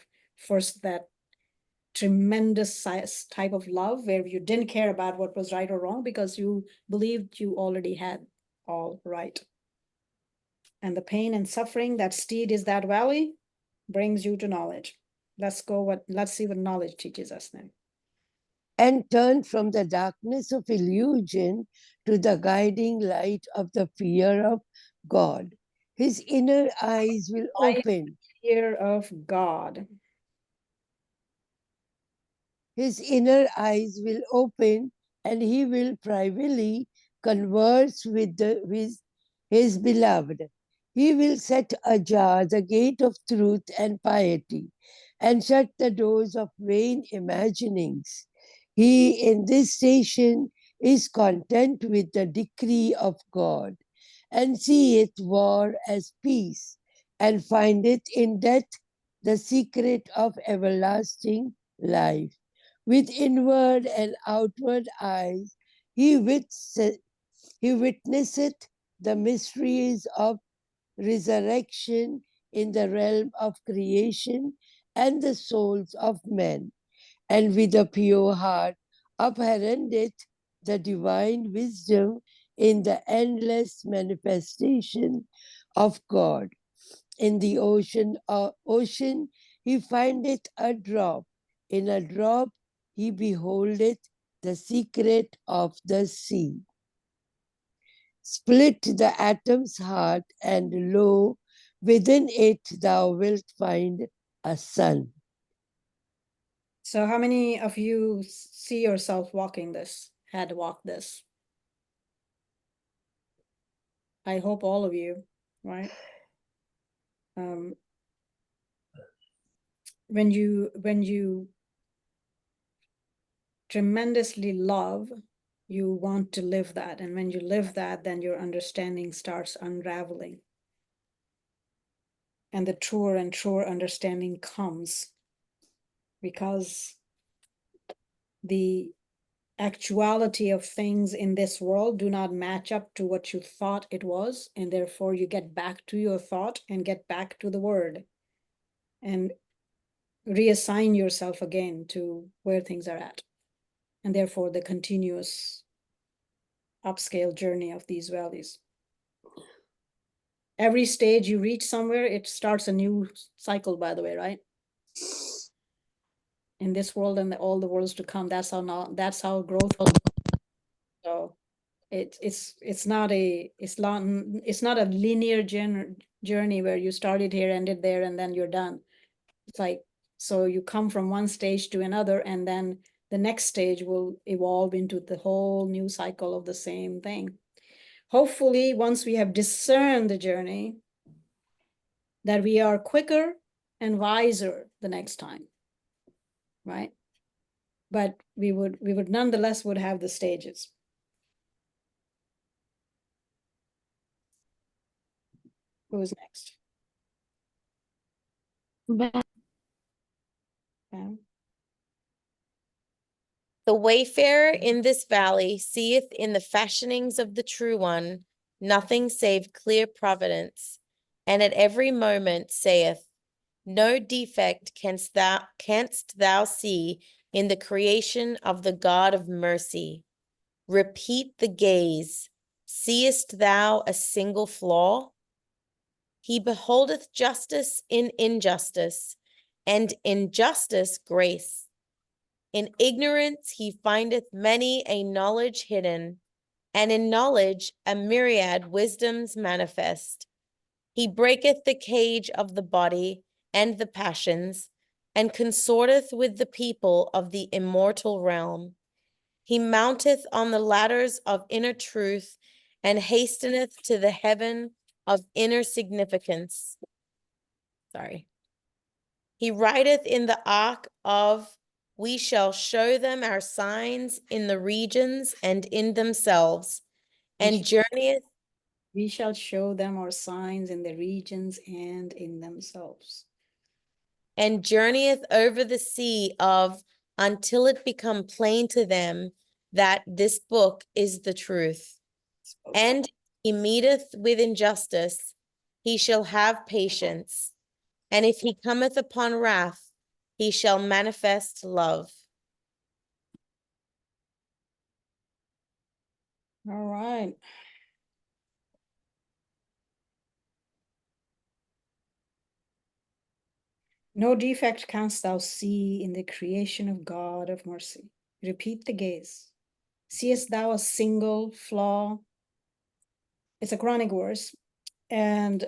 tremendous type of love where you didn't care about what was right or wrong because you believed you already had all right. And the pain and suffering that steed is that valley brings you to knowledge. Let's see what knowledge teaches us then. And turn from the darkness of illusion to the guiding light of the fear of God. His inner eyes will open. Fear of God. His inner eyes will open and he will privately converse with his beloved. He will set ajar the gate of truth and piety and shut the doors of vain imaginings. He in this station is content with the decree of God and seeth war as peace and findeth in death the secret of everlasting life. With inward and outward eyes, he witnesseth the mysteries of resurrection in the realm of creation and the souls of men, and with a pure heart apprehendeth the divine wisdom in the endless manifestation of God. In the ocean he findeth a drop. In a drop he beholdeth the secret of the sea. Split the atom's heart, and lo, within it thou wilt find a sun. So how many of you see yourself walking this, had walked this? I hope all of you, right? When you tremendously love, you want to live that. And when you live that, then your understanding starts unraveling. And the truer and truer understanding comes because the actuality of things in this world do not match up to what you thought it was. And therefore you get back to your thought and get back to the word and reassign yourself again to where things are at. And therefore the continuous upscale journey of these valleys. Every stage you reach somewhere, it starts a new cycle, by the way, right? In this world and all the worlds to come, that's how growth. So it's not a linear journey where you started here, ended there, and then you're done. It's like, so you come from one stage to another, and then the next stage will evolve into the whole new cycle of the same thing. Hopefully, once we have discerned the journey, that we are quicker and wiser the next time, right? But we would nonetheless would have the stages. Who's next? But Pam? The wayfarer in this valley seeth in the fashionings of the true one nothing save clear providence, and at every moment saith, no defect canst thou see in the creation of the God of mercy. Repeat the gaze. Seest thou a single flaw? He beholdeth justice in injustice, and injustice grace. In ignorance he findeth many a knowledge hidden, and in knowledge a myriad wisdoms manifest. He breaketh the cage of the body and the passions, and consorteth with the people of the immortal realm. He mounteth on the ladders of inner truth, and hasteneth to the heaven of inner significance. He rideth in the ark of, we shall show them our signs in the regions and in themselves, and journeyeth. We shall show them our signs in the regions and in themselves. And journeyeth over the sea of, until it become plain to them that this book is the truth. And he meeteth with injustice, he shall have patience. And if he cometh upon wrath, he shall manifest love. All right. No defect canst thou see in the creation of God of mercy. Repeat the gaze. Seest thou a single flaw? It's a Quranic verse, and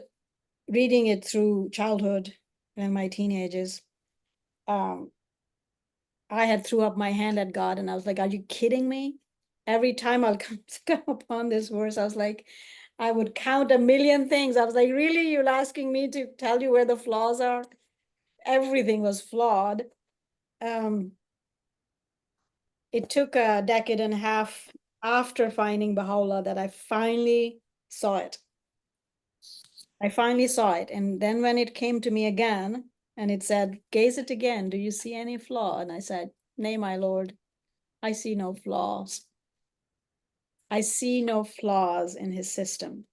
reading it through childhood and my teenagers, I had threw up my hand at God, and I was like, are you kidding me? Every time I'll come upon this verse, I was like, I would count a million things. I was like, really? You're asking me to tell you where the flaws are? Everything was flawed. It took a decade and a half after finding Baha'u'llah that I finally saw it. I finally saw it. And then when it came to me again, and it said, gaze it again, do you see any flaw? And I said, nay, my Lord, I see no flaws. I see no flaws in his system.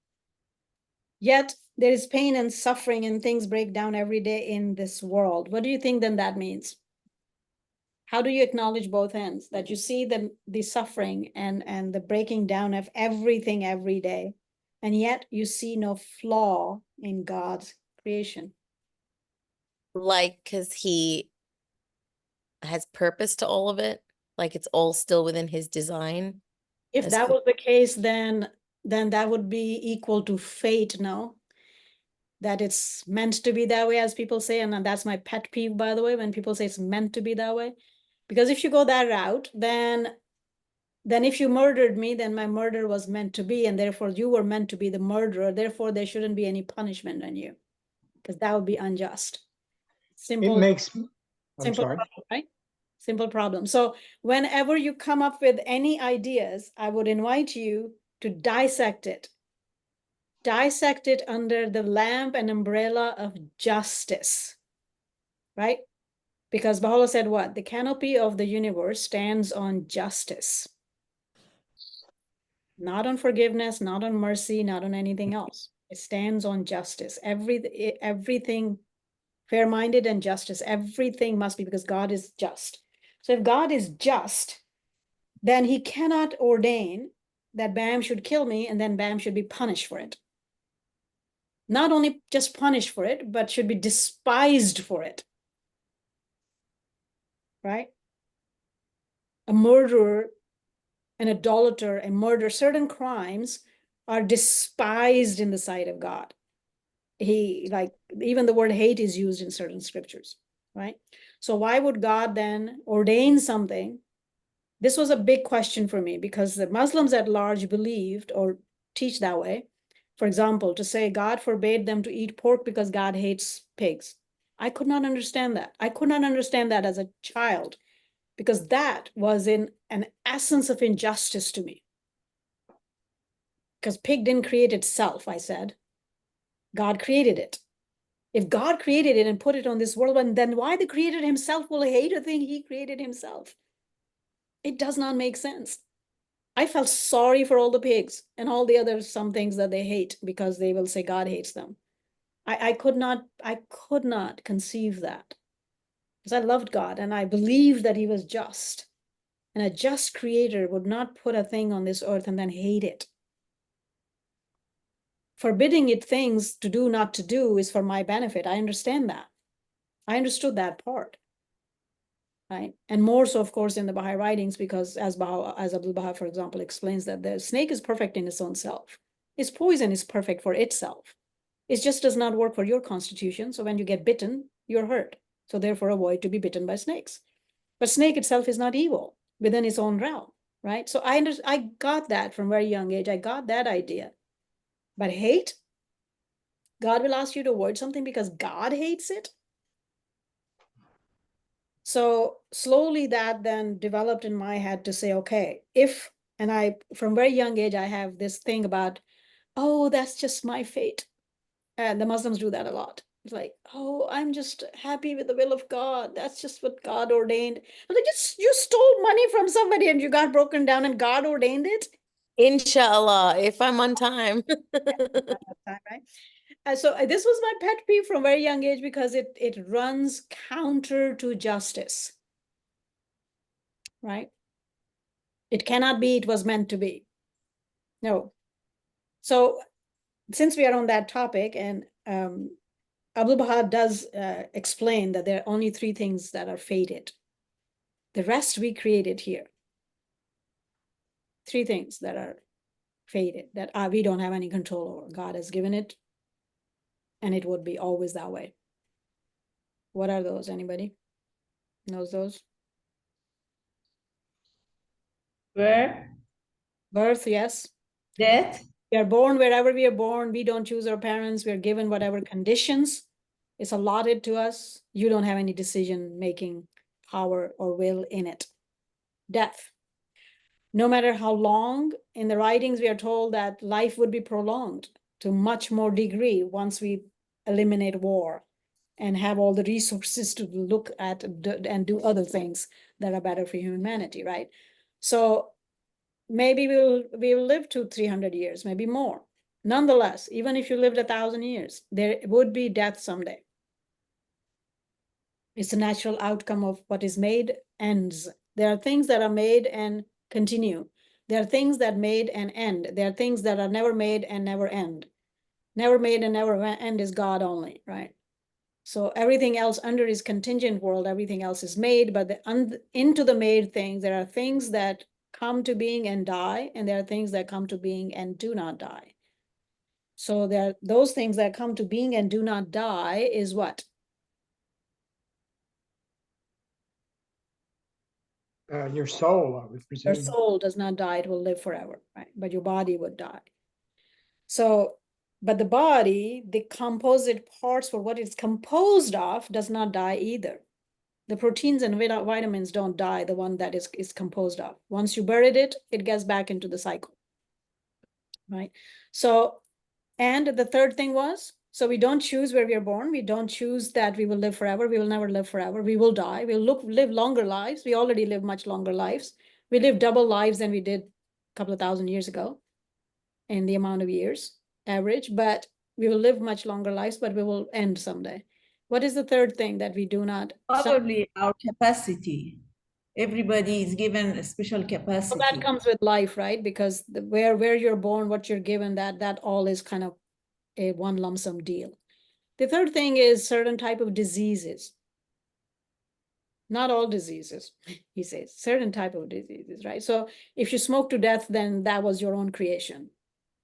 Yet there is pain and suffering and things break down every day in this world. What do you think then that means? How do you acknowledge both ends? That you see the suffering and the breaking down of everything every day, and yet you see no flaw in God's creation. Like, because he has purpose to all of it. Like it's all still within his design. If As that he- was the case, then that would be equal to fate, no? That it's meant to be that way, as people say, and that's my pet peeve, by the way, when people say it's meant to be that way. Because if you go that route, then if you murdered me, then my murder was meant to be, and therefore you were meant to be the murderer. Therefore, there shouldn't be any punishment on you, because that would be unjust. It Simple, makes, I'm simple sorry. problem, right? Simple problem. So whenever you come up with any ideas, I would invite you to dissect it. Dissect it under the lamp and umbrella of justice, right? Because Baha'u'llah said what? The canopy of the universe stands on justice. Not on forgiveness, not on mercy, not on anything else. It stands on justice. Everything fair-minded and justice, everything must be, because God is just. So if God is just, then he cannot ordain that Bam should kill me and then Bam should be punished for it. Not only just punished for it, but should be despised for it. Right? A murderer, an idolater, a murderer, certain crimes are despised in the sight of God. Even the word hate is used in certain scriptures, right? So why would God then ordain something? This was a big question for me, because the Muslims at large believed or teach that way. For example, to say God forbade them to eat pork because God hates pigs. I could not understand that. I could not understand that as a child, because that was in an essence of injustice to me. Because pig didn't create itself, I said. God created it. If God created it and put it on this world, then why the creator himself will hate a thing he created himself? It does not make sense. I felt sorry for all the pigs and all the other some things that they hate, because they will say God hates them. I could not conceive that, because I loved God and I believed that he was just. And a just creator would not put a thing on this earth and then hate it. Forbidding it things to do, not to do, is for my benefit. I understand that. I understood that part. Right? And more so, of course, in the Baha'i writings, because as Abdul Baha, for example, explains, that the snake is perfect in its own self. Its poison is perfect for itself. It just does not work for your constitution. So when you get bitten, you're hurt. So therefore avoid to be bitten by snakes. But snake itself is not evil within its own realm, right? So I got that from very young age. I got that idea. But hate, God will ask you to avoid something because God hates it. So slowly that then developed in my head to say, okay, from very young age, I have this thing about, oh, that's just my fate. And the Muslims do that a lot. It's like, oh, I'm just happy with the will of God. That's just what God ordained. But you stole money from somebody and you got broken down and God ordained it. Inshallah, if I'm on time. Right? So this was my pet peeve from very young age, because it runs counter to justice. Right? It cannot be, it was meant to be. No. So since we are on that topic, and Abdul Baha does explain that there are only 3 things that are fated. The rest we created here. 3 things that are fated, that we don't have any control over. God has given it, and it would be always that way. What are those? Anybody knows those? Where? Birth, yes. Death? We are born wherever we are born. We don't choose our parents. We are given whatever conditions is allotted to us. You don't have any decision-making power or will in it. Death. No matter how long, in the writings we are told that life would be prolonged to much more degree once we eliminate war and have all the resources to look at and do other things that are better for humanity, right? So maybe we will live to 300 years, maybe more. Nonetheless, even if you lived 1,000 years, there would be death someday. It's a natural outcome of what is made ends. There are things that are made and continue. There are things that made and end. There are things that are never made and never end. Never made and never end is God only, right? So everything else under is contingent world, everything else is made, but into the made things, there are things that come to being and die, and there are things that come to being and do not die. So there are those things that come to being and do not die is what? Your soul, I would Your presume. soul does not die, it will live forever, right? But your body would die. So, but the body, the composite parts for what it's composed of does not die either. The proteins and vitamins don't die, the one that is composed of. Once you buried it, it gets back into the cycle, right? So, and the third thing was, so we don't choose where we are born. We don't choose that we will live forever. We will never live forever. We will die. We'll live longer lives. We already live much longer lives. We live double lives than we did a couple of thousand years ago in the amount of years average, but we will live much longer lives, but we will end someday. What is the third thing that we do not? Probably our capacity. Everybody is given a special capacity. Well, that comes with life, right? Because where you're born, what you're given, that all is kind of a one lump sum deal. The third thing is certain type of diseases. Not all diseases, he says, certain type of diseases, right? So if you smoke to death, then that was your own creation.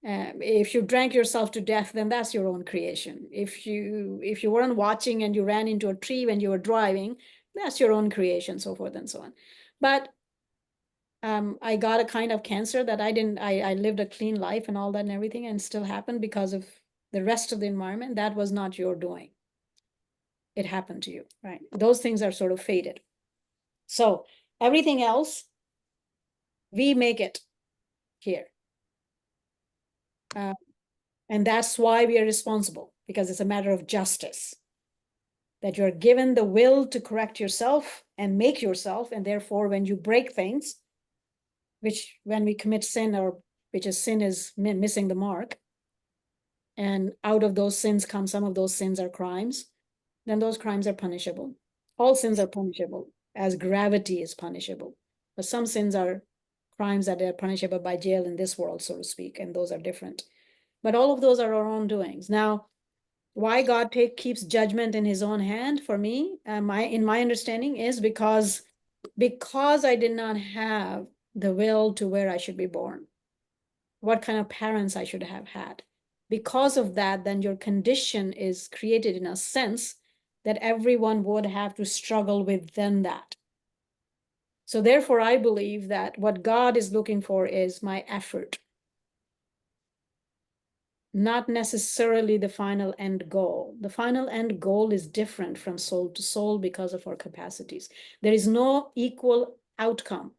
If you drank yourself to death, then that's your own creation. If you weren't watching and you ran into a tree when you were driving, that's your own creation, so forth and so on. But I got a kind of cancer that I lived a clean life and all that and everything, and still happened because of the rest of the environment. That was not your doing. It happened to you, right? Those things are sort of fated. So everything else, we make it here. And that's why we are responsible, because it's a matter of justice. That you're given the will to correct yourself and make yourself, and therefore when you break things, which when we commit sin, or which is sin is missing the mark, and out of those sins come, some of those sins are crimes, then those crimes are punishable. All sins are punishable, as gravity is punishable. But some sins are crimes that are punishable by jail in this world, so to speak, and those are different. But all of those are our own doings. Now, why God keeps judgment in his own hand for me, in my understanding, is because I did not have the will to where I should be born, what kind of parents I should have had. Because of that, then your condition is created in a sense that everyone would have to struggle within that. So therefore, I believe that what God is looking for is my effort, not necessarily the final end goal. The final end goal is different from soul to soul because of our capacities. There is no equal outcome.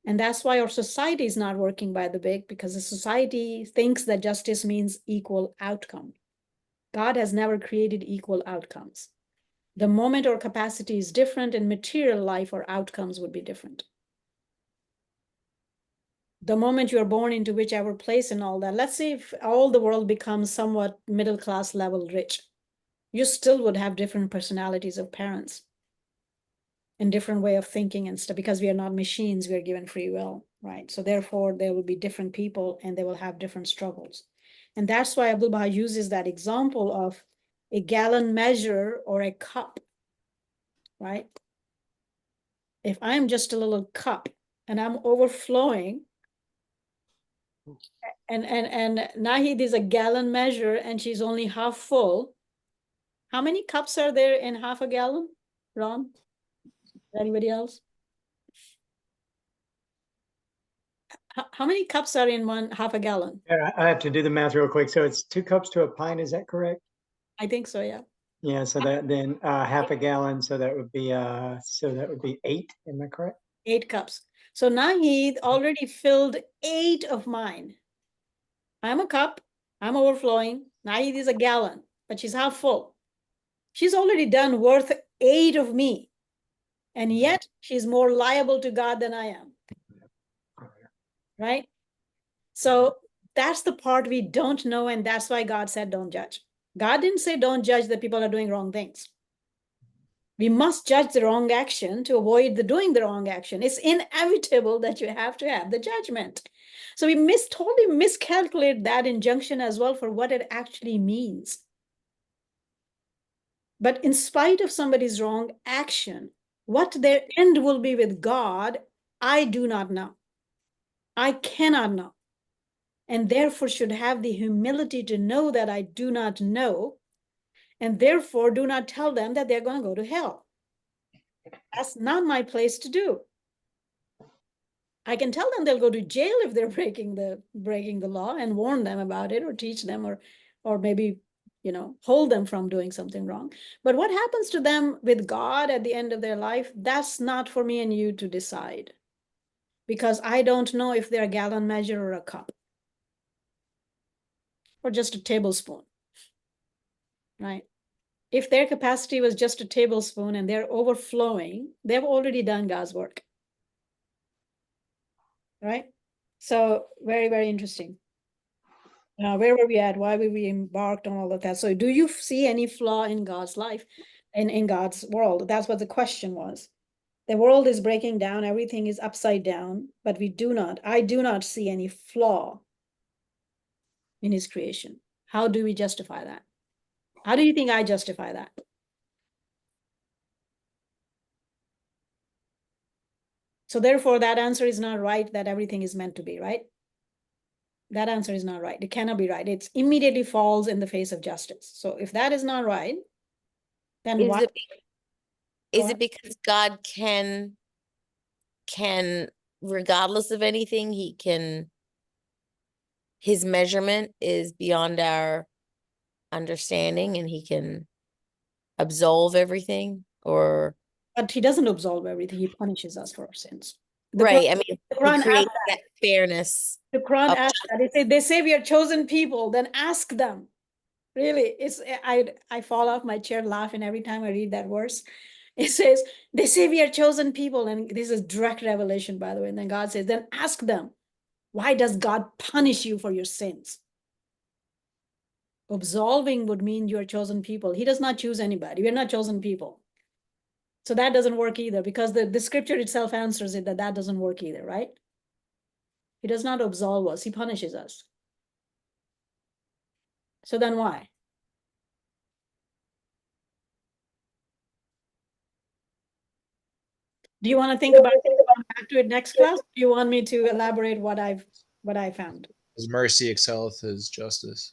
And that's why our society is not working by the book, because the society thinks that justice means equal outcome. God has never created equal outcomes. The moment our capacity is different in material life, our outcomes would be different. The moment you're born into whichever place and all that, let's say if all the world becomes somewhat middle class level rich, you still would have different personalities of parents and different way of thinking and stuff, because we are not machines, we are given free will, right? So therefore there will be different people and they will have different struggles. And that's why Abdu'l-Baha uses that example of a gallon measure or a cup, right? If I'm just a little cup and I'm overflowing, and Nahid is a gallon measure and she's only half full, how many cups are there in half a gallon, Ron? Anybody else? How many cups are in half a gallon? Yeah, I have to do the math real quick. So it's 2 cups to a pint, is that correct? I think so, yeah. Yeah, so that then half a gallon, so that would be 8, am I correct? 8 cups. So Nahid already filled 8 of mine. I'm a cup, I'm overflowing. Nahid is a gallon, but she's half full. She's already done worth 8 of me. And yet she's more liable to God than I am. Right? So that's the part we don't know, and that's why God said don't judge. God didn't say don't judge that people are doing wrong things. We must judge the wrong action to avoid doing the wrong action. It's inevitable that you have to have the judgment. So we totally miscalculate that injunction as well for what it actually means. But in spite of somebody's wrong action, what their end will be with God, I do not know. I cannot know. And therefore should have the humility to know that I do not know, and therefore do not tell them that they're going to go to hell. That's not my place to do. I can tell them they'll go to jail if they're breaking the law, and warn them about it, or teach them, or maybe, hold them from doing something wrong. But what happens to them with God at the end of their life, that's not for me and you to decide, because I don't know if they're a gallon measure or a cup or just a tablespoon, right? If their capacity was just a tablespoon and they're overflowing, they've already done God's work, right? So very, very interesting. Where were we at? Why were we embarked on all of that? So do you see any flaw in God's life and in God's world? That's what the question was. The world is breaking down. Everything is upside down, but I do not see any flaw in his creation. How do we justify that? How do you think I justify that? So therefore, that answer is not right, that everything is meant to be, right? That answer is not right. It cannot be right. It immediately falls in the face of justice. So if that is not right, then Is why? it Go is ahead. it because God can regardless of anything, his measurement is beyond our understanding, and he can absolve everything? Or But he doesn't absolve everything. He punishes us for our sins. right, I mean, The he Quran creates asks that fairness. The Quran of- asks that. They say we are chosen people, then ask them. Really, I fall off my chair laughing every time I read that verse. It says, they say we are chosen people, and this is direct revelation, by the way. And then God says, then ask them, why does God punish you for your sins? Absolving would mean you are chosen people. He does not choose anybody. We are not chosen people. So that doesn't work either, because the scripture itself answers it that doesn't work either, right? He does not absolve us. He punishes us. So then why? Do you want to think about back to it next class? Do you want me to elaborate what I found? His mercy excelleth his justice.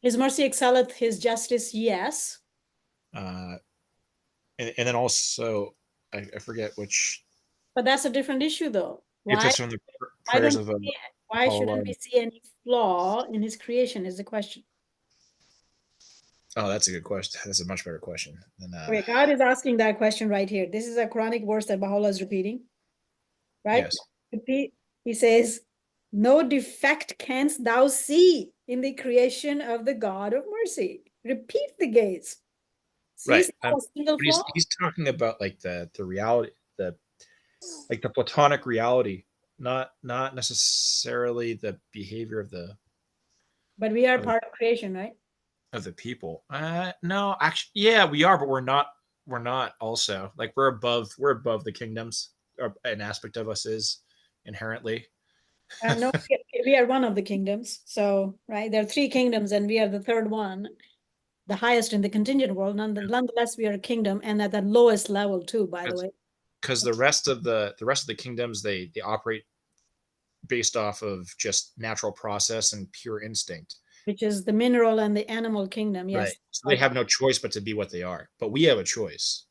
His mercy excelleth his justice, yes. And then also, I forget which. But that's a different issue, though. If Why? it's from the prayers of Why shouldn't Baha'u'llah. we see any flaw in his creation? Is the question. Oh, that's a good question. That's a much better question than Okay, God is asking that question right here. This is a Quranic verse that Baha'u'llah is repeating, right? Yes. Repeat. He says, "No defect canst thou see in the creation of the God of mercy." Repeat the gaze. Right. See a single But flaw? he's talking about like the reality, the platonic reality, not necessarily the behavior of the But we are part of creation, right? people. No, actually, yeah, we are, but we're not. We're not also like we're above the kingdoms. Or an aspect of us is inherently. No, we are one of the kingdoms. So, right, there are three kingdoms, and we are the third one, the highest in the contingent world. Nonetheless, we are a kingdom, and at the lowest level too, by the way. Because the rest of the kingdoms, they operate based off of just natural process and pure instinct, Which is the mineral and the animal kingdom. Yes. right? So they have no choice but to be what they are. But we have a choice.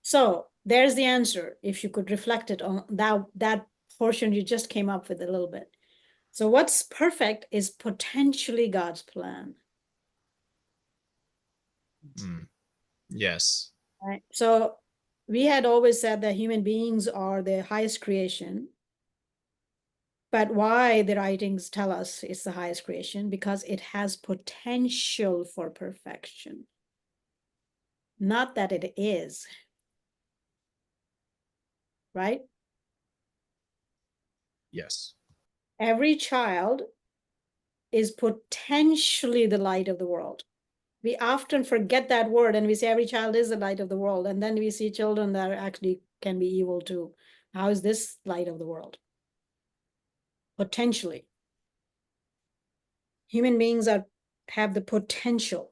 So there's the answer. If you could reflect it on that portion you just came up with a little bit. So what's perfect is potentially God's plan. Yes. Right. So we had always said that human beings are the highest creation. But why the writings tell us it's the highest creation? Because it has potential for perfection. Not that it is. Right? Yes. Every child is potentially the light of the world. We often forget that word and we say every child is the light of the world. And then we see children that actually can be evil too. How is this light of the world? Potentially. Human beings have the potential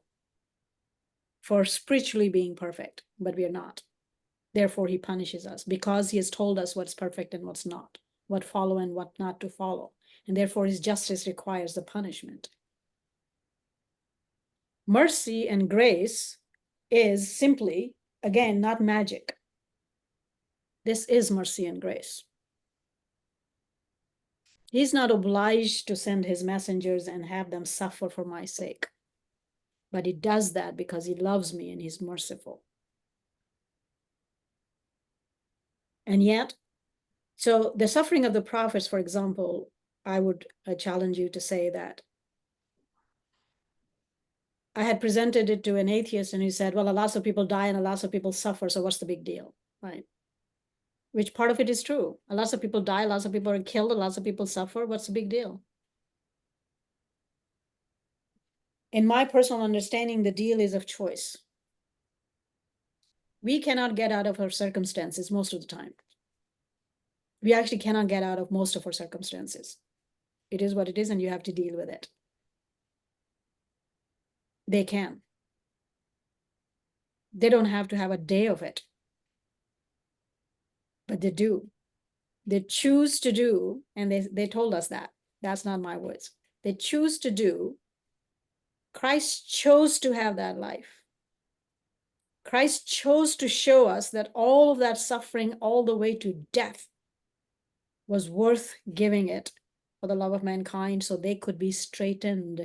for spiritually being perfect, but we are not. Therefore, he punishes us because he has told us what's perfect and what's not, what follow and what not to follow. And therefore, his justice requires the punishment. Mercy and grace is simply, again, not magic. This is mercy and grace. He's not obliged to send his messengers and have them suffer for my sake. But he does that because he loves me and he's merciful. And yet, so the suffering of the prophets, for example, I would challenge you to say that I had presented it to an atheist and he said, well, lots of people die and lots of people suffer, so what's the big deal, right? Which part of it is true. Lots of people die, lots of people are killed, lots of people suffer. What's the big deal? In my personal understanding, the deal is of choice. We cannot get out of our circumstances most of the time. We actually cannot get out of most of our circumstances. It is what it is, and you have to deal with it. They can. They don't have to have a day of it, but they do. They choose to do, and they told us that. That's not my words. They choose to do. Christ chose to have that life. Christ chose to show us that all of that suffering all the way to death was worth giving it for the love of mankind so they could be straightened.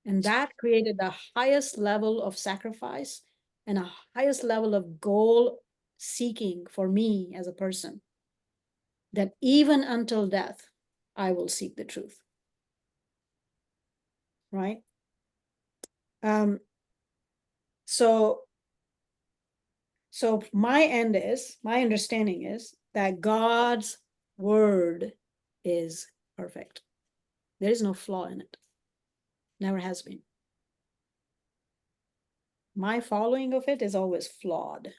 And that created the highest level of sacrifice and a highest level of goal seeking for me as a person, that even until death, I will seek the truth. Right? So my understanding is that God's word is perfect. There is no flaw in it. Never has been. My following of it is always flawed.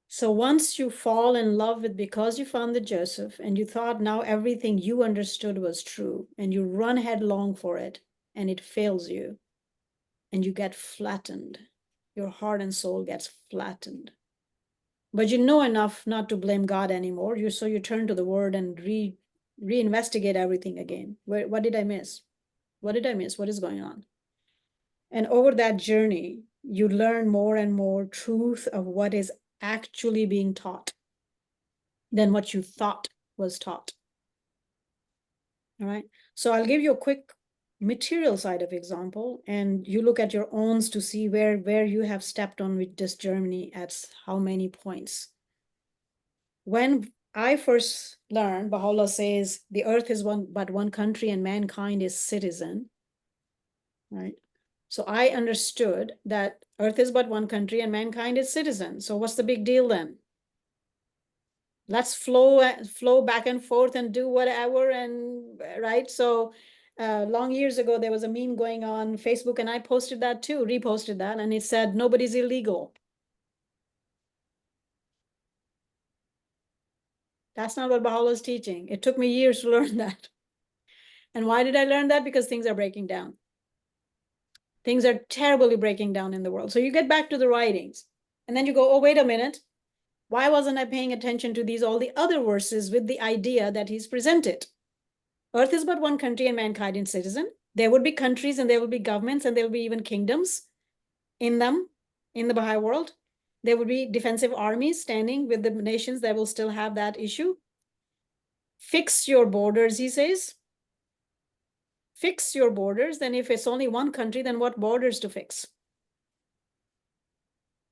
So once you fall in love with, because you found the Joseph and you thought now everything you understood was true and you run headlong for it and it fails you and you get flattened, your heart and soul gets flattened. But you know enough not to blame God anymore. So you turn to the word and reinvestigate everything again. What did I miss? What did I miss? What is going on? And over that journey, you learn more and more truth of what is actually being taught than what you thought was taught. All right. So I'll give you a quick material side of example, and you look at your own to see where you have stepped on with this journey at how many points. When I first learned, Baha'u'llah says the earth is but one country and mankind is citizen, right? So I understood that earth is but one country and mankind is citizen. So what's the big deal then? Let's flow back and forth and do whatever, and right? So long years ago, there was a meme going on Facebook, and I posted that too, reposted that, and it said, nobody's illegal. That's not what Baha'u'llah is teaching. It took me years to learn that. And why did I learn that? Because things are breaking down. Things are terribly breaking down in the world. So you get back to the writings, and then you go, oh, wait a minute. Why wasn't I paying attention to all the other verses with the idea that he's presented? Earth is but one country and mankind is citizen. There would be countries and there will be governments and there will be even kingdoms in them, in the Baha'i world. There would be defensive armies standing with the nations that will still have that issue. Fix your borders, he says. Fix your borders. Then if it's only one country, then what borders to fix?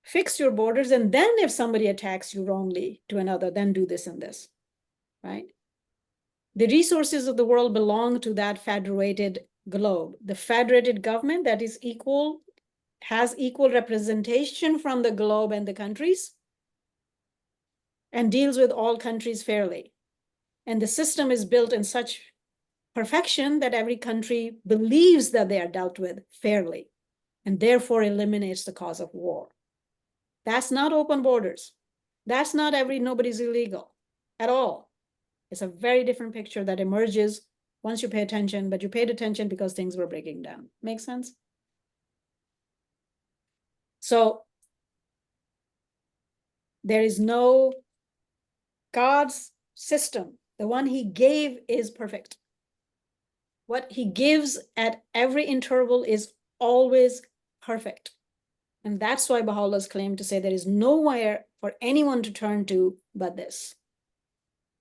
Fix your borders, and then if somebody attacks you wrongly to another, then do this and this, right? The resources of the world belong to that federated globe. The federated government that is equal, has equal representation from the globe and the countries, and deals with all countries fairly. And the system is built in such perfection that every country believes that they are dealt with fairly, and therefore eliminates the cause of war. That's not open borders. That's not nobody's illegal at all. It's a very different picture that emerges once you pay attention, but you paid attention because things were breaking down. Make sense? So there is no God's system. The one he gave is perfect. What he gives at every interval is always perfect. And that's why Baha'u'llah's claim to say there is nowhere for anyone to turn to but this.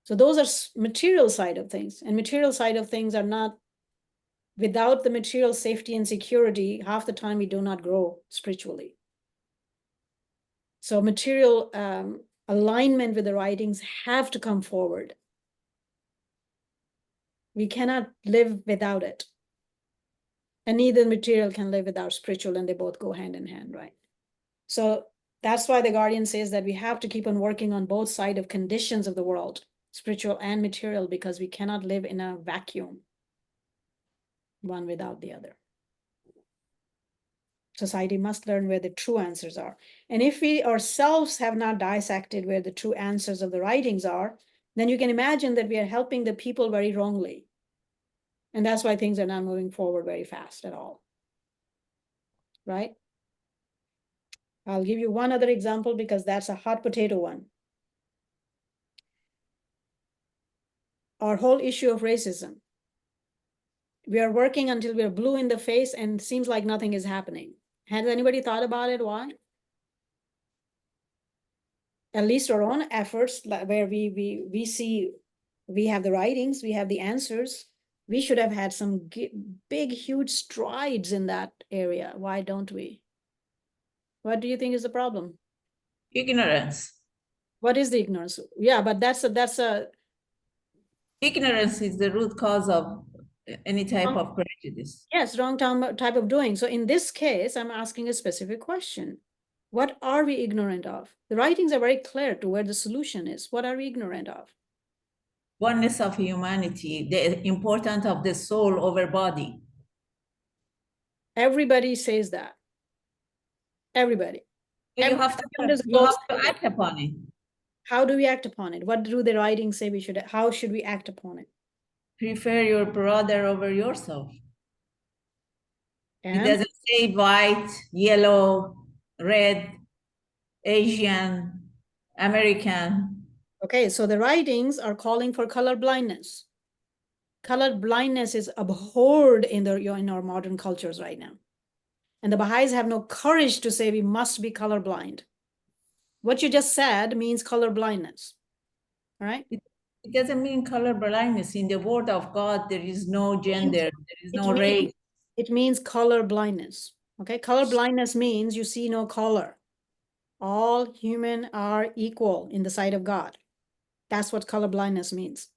So those are material side of things. And material side of things are not, without the material safety and security, half the time we do not grow spiritually. So material alignment with the writings have to come forward. We cannot live without it. And neither material can live without spiritual, and they both go hand in hand, right? So that's why the Guardian says that we have to keep on working on both sides of conditions of the world, spiritual and material, because we cannot live in a vacuum, one without the other. Society must learn where the true answers are. And if we ourselves have not dissected where the true answers of the writings are, then you can imagine that we are helping the people very wrongly. And that's why things are not moving forward very fast at all. Right? I'll give you one other example because that's a hot potato one. Our whole issue of racism. We are working until we're blue in the face and it seems like nothing is happening. Has anybody thought about it? Why? At least our own efforts, where we see, we have the writings, we have the answers. We should have had some big, huge strides in that area. Why don't we? What do you think is the problem? Ignorance. What is the ignorance? Yeah, but that's a Ignorance is the root cause of any type of prejudice. yes, wrong type of doing. So in this case, I'm asking a specific question. What are we ignorant of? The writings are very clear to where the solution is. What are we ignorant of? Oneness of humanity, the importance of the soul over body. Everybody says that. Everybody. So you have to act upon it. How do we act upon it? What do the writings say we should, how should we act upon it? Prefer your brother over yourself. And it doesn't say white, yellow, red, Asian, American. Okay, so the writings are calling for color blindness. Color blindness is abhorred in our modern cultures right now. And the Baha'is have no courage to say we must be colorblind. What you just said means color blindness. All right? It doesn't mean color blindness. In the word of God, there is no gender, there is no race. It means color blindness. Okay, color blindness means you see no color. All human are equal in the sight of God. That's what color blindness means.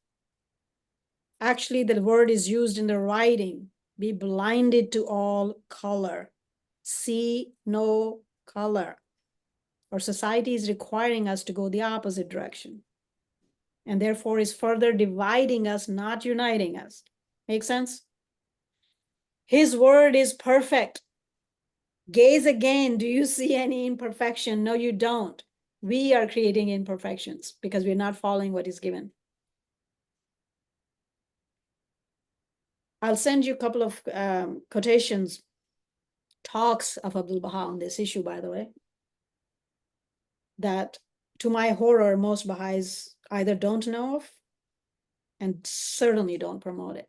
Actually, the word is used in the writing. Be blinded to all color. See no color. Our society is requiring us to go the opposite direction. And therefore is further dividing us, not uniting us. Make sense? His word is perfect. Gaze again. Do you see any imperfection? No, you don't. We are creating imperfections because we're not following what is given. I'll send you a couple of quotations, talks of Abdul Baha on this issue, by the way, that to my horror, most Baha'is either don't know of and certainly don't promote it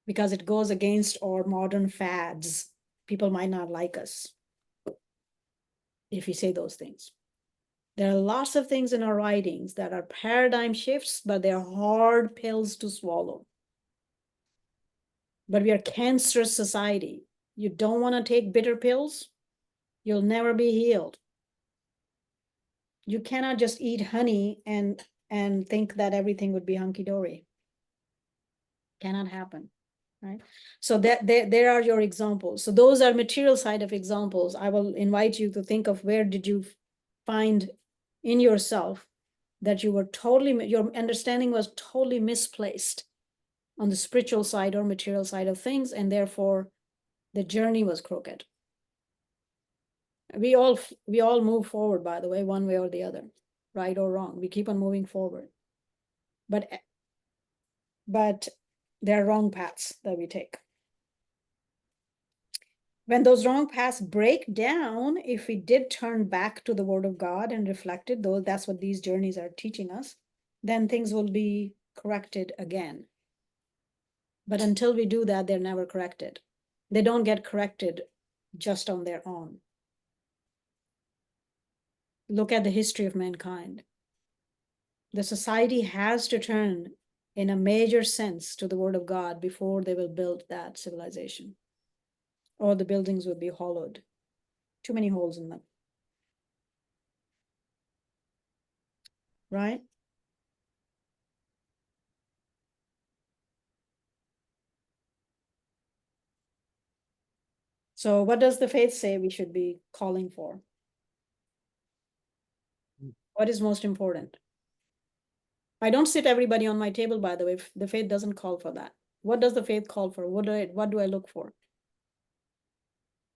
because it goes against our modern fads. People might not like us if we say those things. There are lots of things in our writings that are paradigm shifts, but they're hard pills to swallow. But we are a cancerous society. You don't want to take bitter pills, you'll never be healed. You cannot just eat honey and think that everything would be hunky-dory. Cannot happen, right? So there are your examples. So those are material side of examples. I will invite you to think of where did you find in yourself that you were totally, your understanding was totally misplaced on the spiritual side or material side of things, and therefore the journey was crooked. We all move forward, by the way, one way or the other, right or wrong. We keep on moving forward. But there are wrong paths that we take. When those wrong paths break down, if we did turn back to the Word of God and reflected, though that's what these journeys are teaching us, then things will be corrected again. But until we do that, they're never corrected. They don't get corrected just on their own. Look at the history of mankind. The society has to turn in a major sense to the Word of God before they will build that civilization. Or the buildings will be hollowed. Too many holes in them. Right? So what does the faith say we should be calling for? What is most important? I don't sit everybody on my table, by the way. The faith doesn't call for that. What does the faith call for? What do I look for?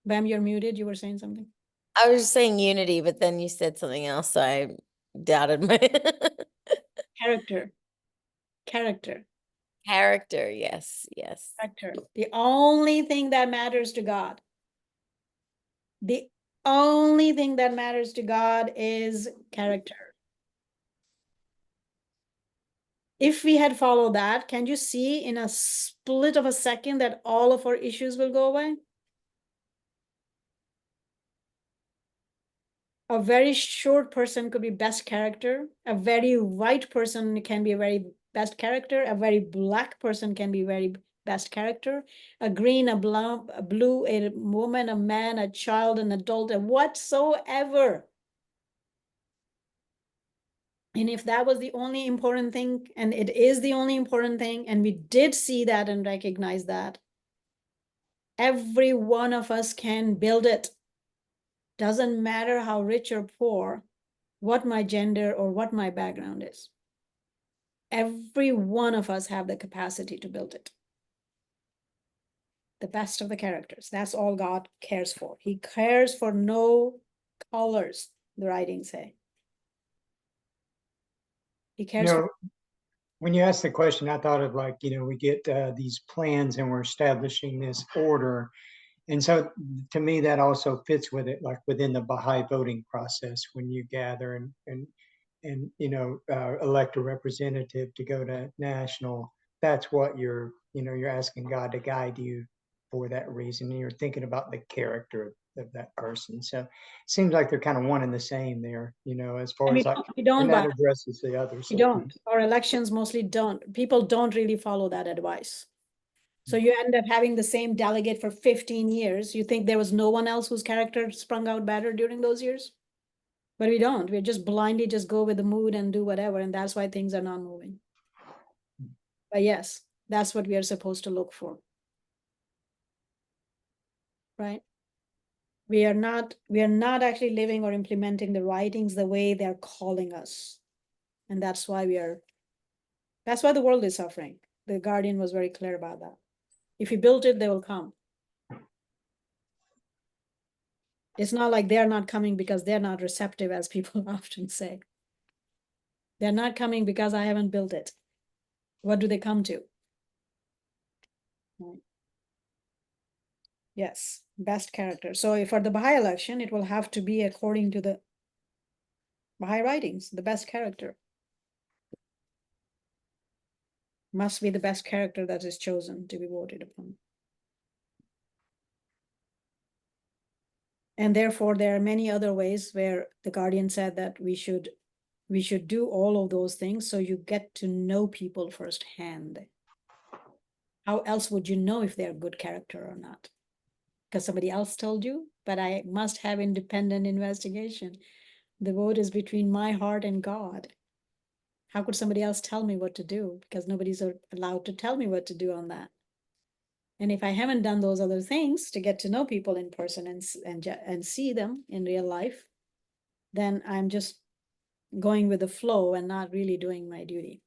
Bam, you're muted. You were saying something. I was just saying unity, but then you said something else, so I doubted my Character. character. Yes, yes. Character. The only thing that matters to God. The only thing that matters to God is character. If we had followed that, can you see in a split of a second that all of our issues will go away? A very short person could be best character. A very white person can be a very best character. A very black person can be very best character. A green, a blue, a woman, a man, a child, an adult, a whatsoever. And if that was the only important thing, and it is the only important thing, and we did see that and recognize that, every one of us can build it. Doesn't matter how rich or poor, what my gender or what my background is. Every one of us have the capacity to build it. The best of the characters. That's all God cares for. He cares for no colors, the writings say. He cares for when you asked the question, I thought of like, we get these plans and we're establishing this order. And so to me, that also fits with it, like within the Baha'i voting process, when you gather and elect a representative to go to national, that's what you're asking God to guide you for that reason. And you're thinking about the character of that person. So it seems like they're kind of one and the same there, as far as like, and that addresses the others. We don't. Our elections mostly don't. People don't really follow that advice. So you end up having the same delegate for 15 years. You think there was no one else whose character sprung out better during those years? But we don't. We just blindly just go with the mood and do whatever. And that's why things are not moving. But yes, that's what we are supposed to look for. Right? We are not actually living or implementing the writings the way they're calling us. And that's why the world is suffering. The Guardian was very clear about that. If you build it, they will come. It's not like they're not coming because they're not receptive, as people often say. They're not coming because I haven't built it. What do they come to? Yes, best character. So for the Baha'i election, it will have to be according to the Baha'i writings, the best character. Must be the best character that is chosen to be voted upon. And therefore, there are many other ways where the Guardian said that we should do all of those things so you get to know people firsthand. How else would you know if they're good character or not? Because somebody else told you, but I must have independent investigation. The vote is between my heart and God. How could somebody else tell me what to do? Because nobody's allowed to tell me what to do on that. And if I haven't done those other things to get to know people in person and see them in real life, then I'm just going with the flow and not really doing my duty.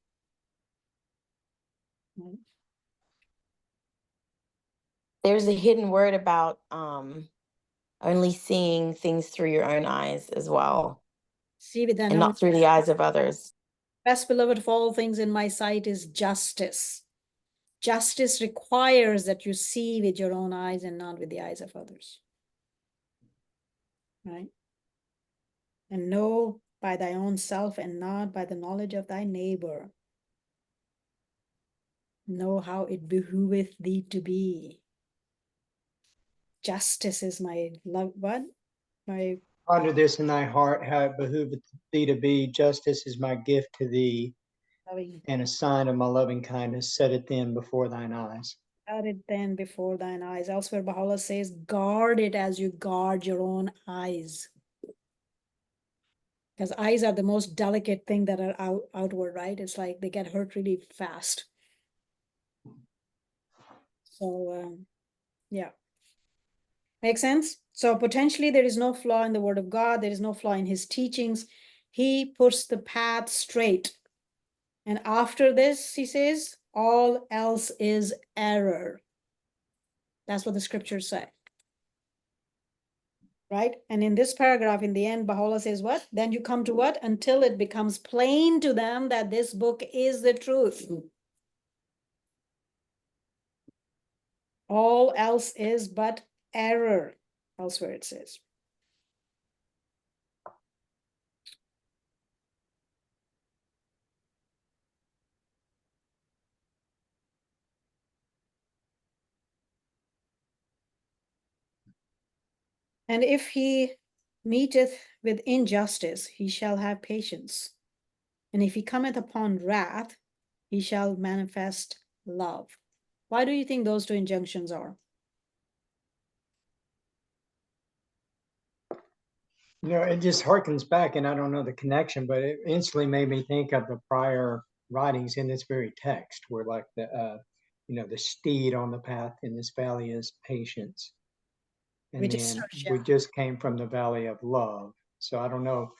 There's a hidden word about only seeing things through your own eyes as well, See with thine and own. not through the eyes of others. Best beloved of all things in my sight is justice. Justice requires that you see with your own eyes and not with the eyes of others. Right? And know by thy own self and not by the knowledge of thy neighbor. Know how it behooveth thee to be. Justice is my love. What? My Ponder this in thy heart, how it behooveth thee to be. Justice is my gift to thee, loving. and a sign of my loving kindness. Set it then before thine eyes. Guard it then before thine eyes. Elsewhere, Baha'u'llah says, guard it as you guard your own eyes. Because eyes are the most delicate thing that are outward, right? It's like they get hurt really fast. So, yeah. Makes sense? So potentially there is no flaw in the word of God. There is no flaw in his teachings. He puts the path straight. And after this, he says, all else is error. That's what the scriptures say. Right? And in this paragraph, in the end, Baha'u'llah says what? Then you come to what? Until it becomes plain to them that this book is the truth. All else is but error. Elsewhere it says. And if he meeteth with injustice, he shall have patience. And if he cometh upon wrath, he shall manifest love. Why do you think those two injunctions are? You know, it just harkens back, and I don't know the connection, but it instantly made me think of the prior writings in this very text, where like the steed on the path in this valley is patience. And Which is then Sarsha. we just came from the valley of love. So I don't know.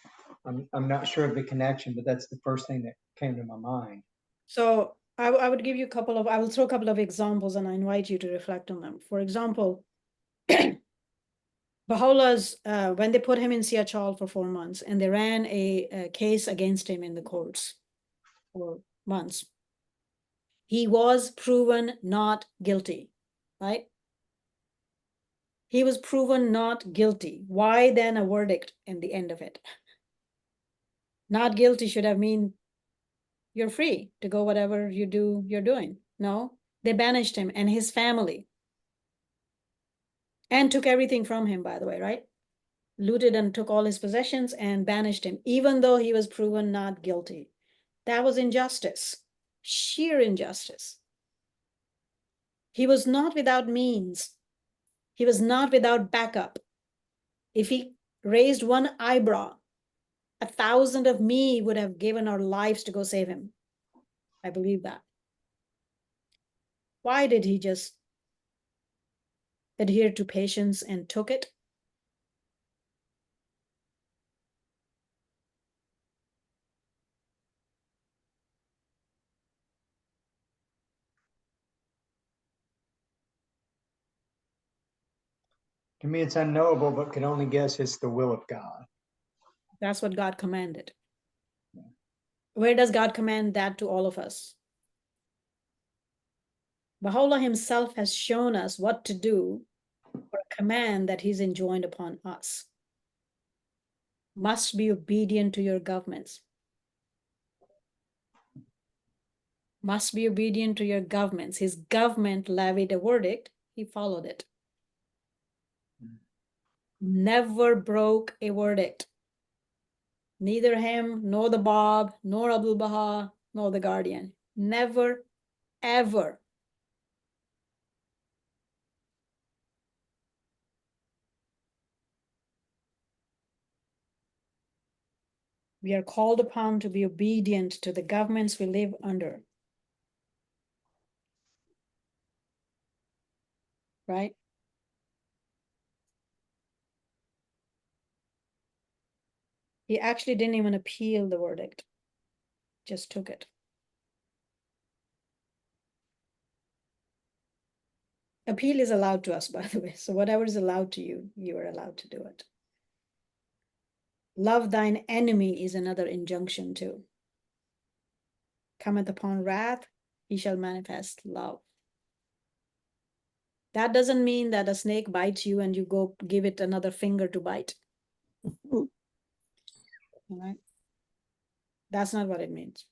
I'm not sure of the connection, but that's the first thing that came to my mind. So I would give you I will throw a couple of examples and I invite you to reflect on them. For example, Baha'u'llah's, when they put him in Siachal for 4 months and they ran a case against him in the courts for months, he was proven not guilty, right? He was proven not guilty. Why then a verdict in the end of it? Not guilty should have mean you're free to go whatever you do, you're doing. No, they banished him and his family and took everything from him, by the way, right? Looted and took all his possessions and banished him, even though he was proven not guilty. That was injustice, sheer injustice. He was not without means. He was not without backup. If he raised one eyebrow, 1,000 of me would have given our lives to go save him. I believe that. Why did he just adhere to patience and took it? To me, it's unknowable, but can only guess it's the will of God. That's what God commanded. Where does God command that to all of us? Baha'u'llah himself has shown us what to do for a command that he's enjoined upon us. Must be obedient to your governments. Must be obedient to your governments. His government levied a verdict, he followed it. Never broke a verdict. Neither him, nor the Bab, nor Abdul Baha, nor the Guardian. Never, ever. We are called upon to be obedient to the governments we live under. Right? He actually didn't even appeal the verdict, just took it. Appeal is allowed to us, by the way. So whatever is allowed to you, you are allowed to do it. Love thine enemy is another injunction too. Cometh upon wrath, he shall manifest love. That doesn't mean that a snake bites you and you go give it another finger to bite. All right? That's not what it means.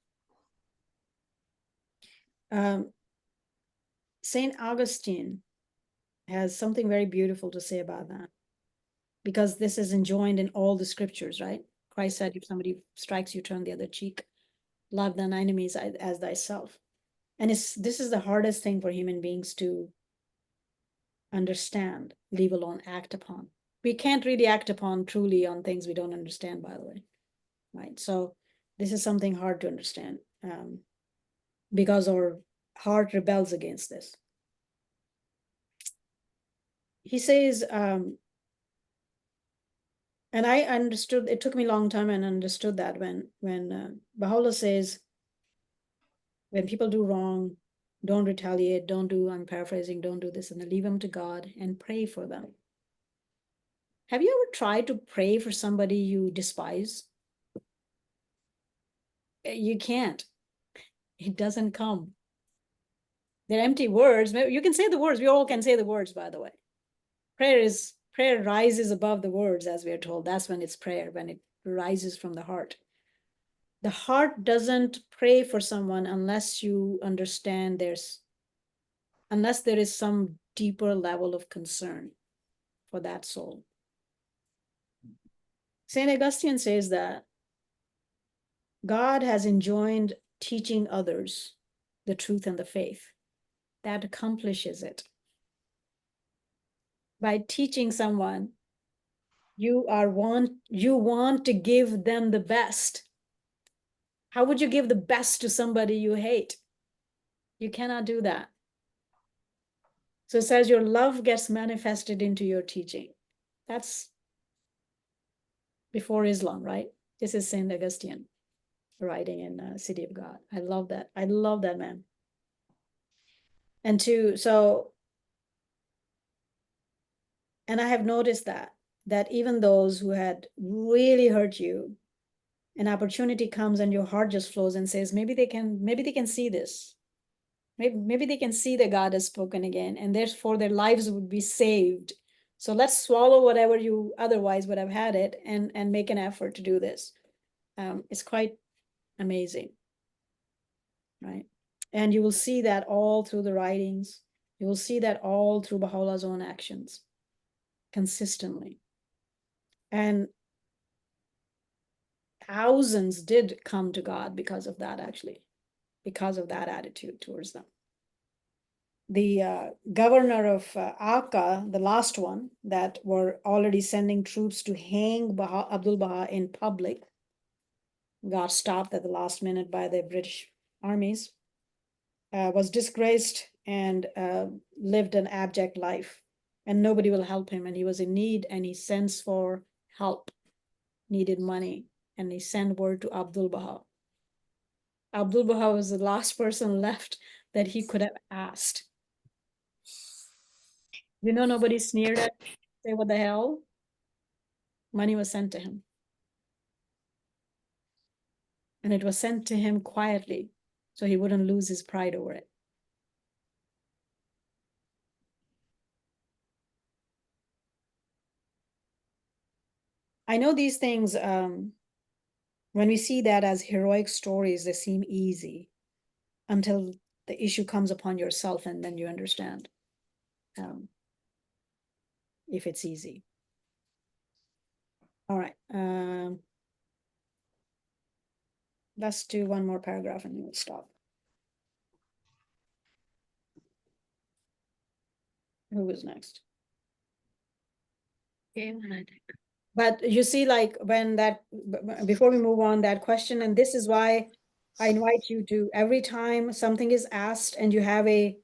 Saint Augustine has something very beautiful to say about that, because this is enjoined in all the scriptures, right? Christ said, if somebody strikes you, turn the other cheek. Love thine enemies as thyself. And this is the hardest thing for human beings to understand, leave alone act upon. We can't really act upon truly on things we don't understand, by the way, right? So this is something hard to understand because our heart rebels against this. He says, and I understood, it took me a long time and understood that when Baha'u'llah says, when people do wrong, don't retaliate, don't do, I'm paraphrasing, don't do this, and then leave them to God and pray for them. Have you ever tried to pray for somebody you despise? You can't. It doesn't come. They're empty words. You can say the words. We all can say the words, by the way. Prayer rises above the words, as we are told. That's when it's prayer, when it rises from the heart. The heart doesn't pray for someone unless you understand unless there is some deeper level of concern for that soul. St. Augustine says that God has enjoined teaching others the truth and the faith. That accomplishes it. By teaching someone, you want to give them the best. How would you give the best to somebody you hate? You cannot do that. So it says your love gets manifested into your teaching. That's before Islam, right? This is St. Augustine writing in City of God. I love that. I love that man. And and I have noticed that even those who had really hurt you, an opportunity comes and your heart just flows and says, maybe they can see this. Maybe they can see that God has spoken again, and therefore their lives would be saved. So let's swallow whatever you otherwise would have had it and make an effort to do this. It's quite amazing, right? And you will see that all through the writings. You will see that all through Baha'u'llah's own actions, consistently. And thousands did come to God because of that, actually, because of that attitude towards them. The governor of Akka, the last one, that were already sending troops to hang Abdul Baha in public, got stopped at the last minute by the British armies, was disgraced and lived an abject life. And nobody will help him. And he was in need and he sends for help, needed money. And he sent word to Abdul Baha. Abdul Baha was the last person left that he could have asked. You know, nobody sneered at him, say, what the hell? Money was sent to him. And it was sent to him quietly, so he wouldn't lose his pride over it. I know these things, when we see that as heroic stories, they seem easy until the issue comes upon yourself, and then you understand if it's easy. All right. Let's do one more paragraph and we'll stop. Who was next? Okay, when I think. But you see, like when that, before we move on, that question, and this is why I invite you to, every time something is asked and you have the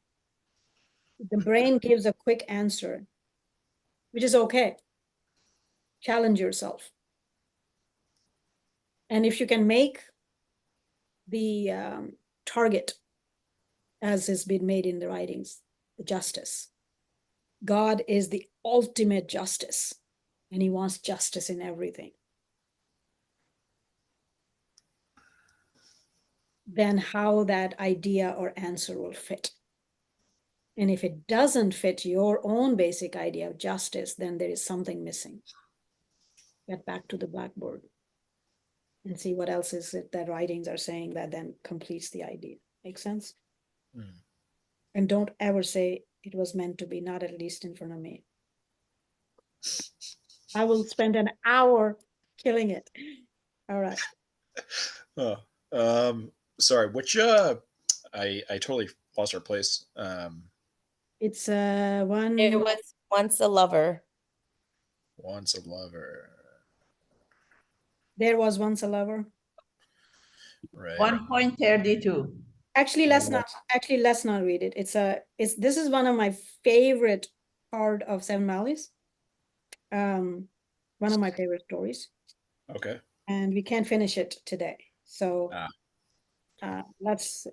brain gives a quick answer, which is okay. Challenge yourself. And if you can make the target, as has been made in the writings, the justice, God is the ultimate justice, and he wants justice in everything. Then how that idea or answer will fit. And if it doesn't fit your own basic idea of justice, then there is something missing. Get back to the blackboard and see what else is it that writings are saying that then completes the idea. Make sense? Mm. And don't ever say it was meant to be, not at least in front of me. I will spend an hour killing it. All right. Oh, sorry, which I totally lost our place. It's one. There was once a lover. Once a lover. There was once a lover. Right. 1.32. Actually, let's not read it. This is one of my favorite part of Seven Valleys. One of my favorite stories. Okay. And we can't finish it today. So let's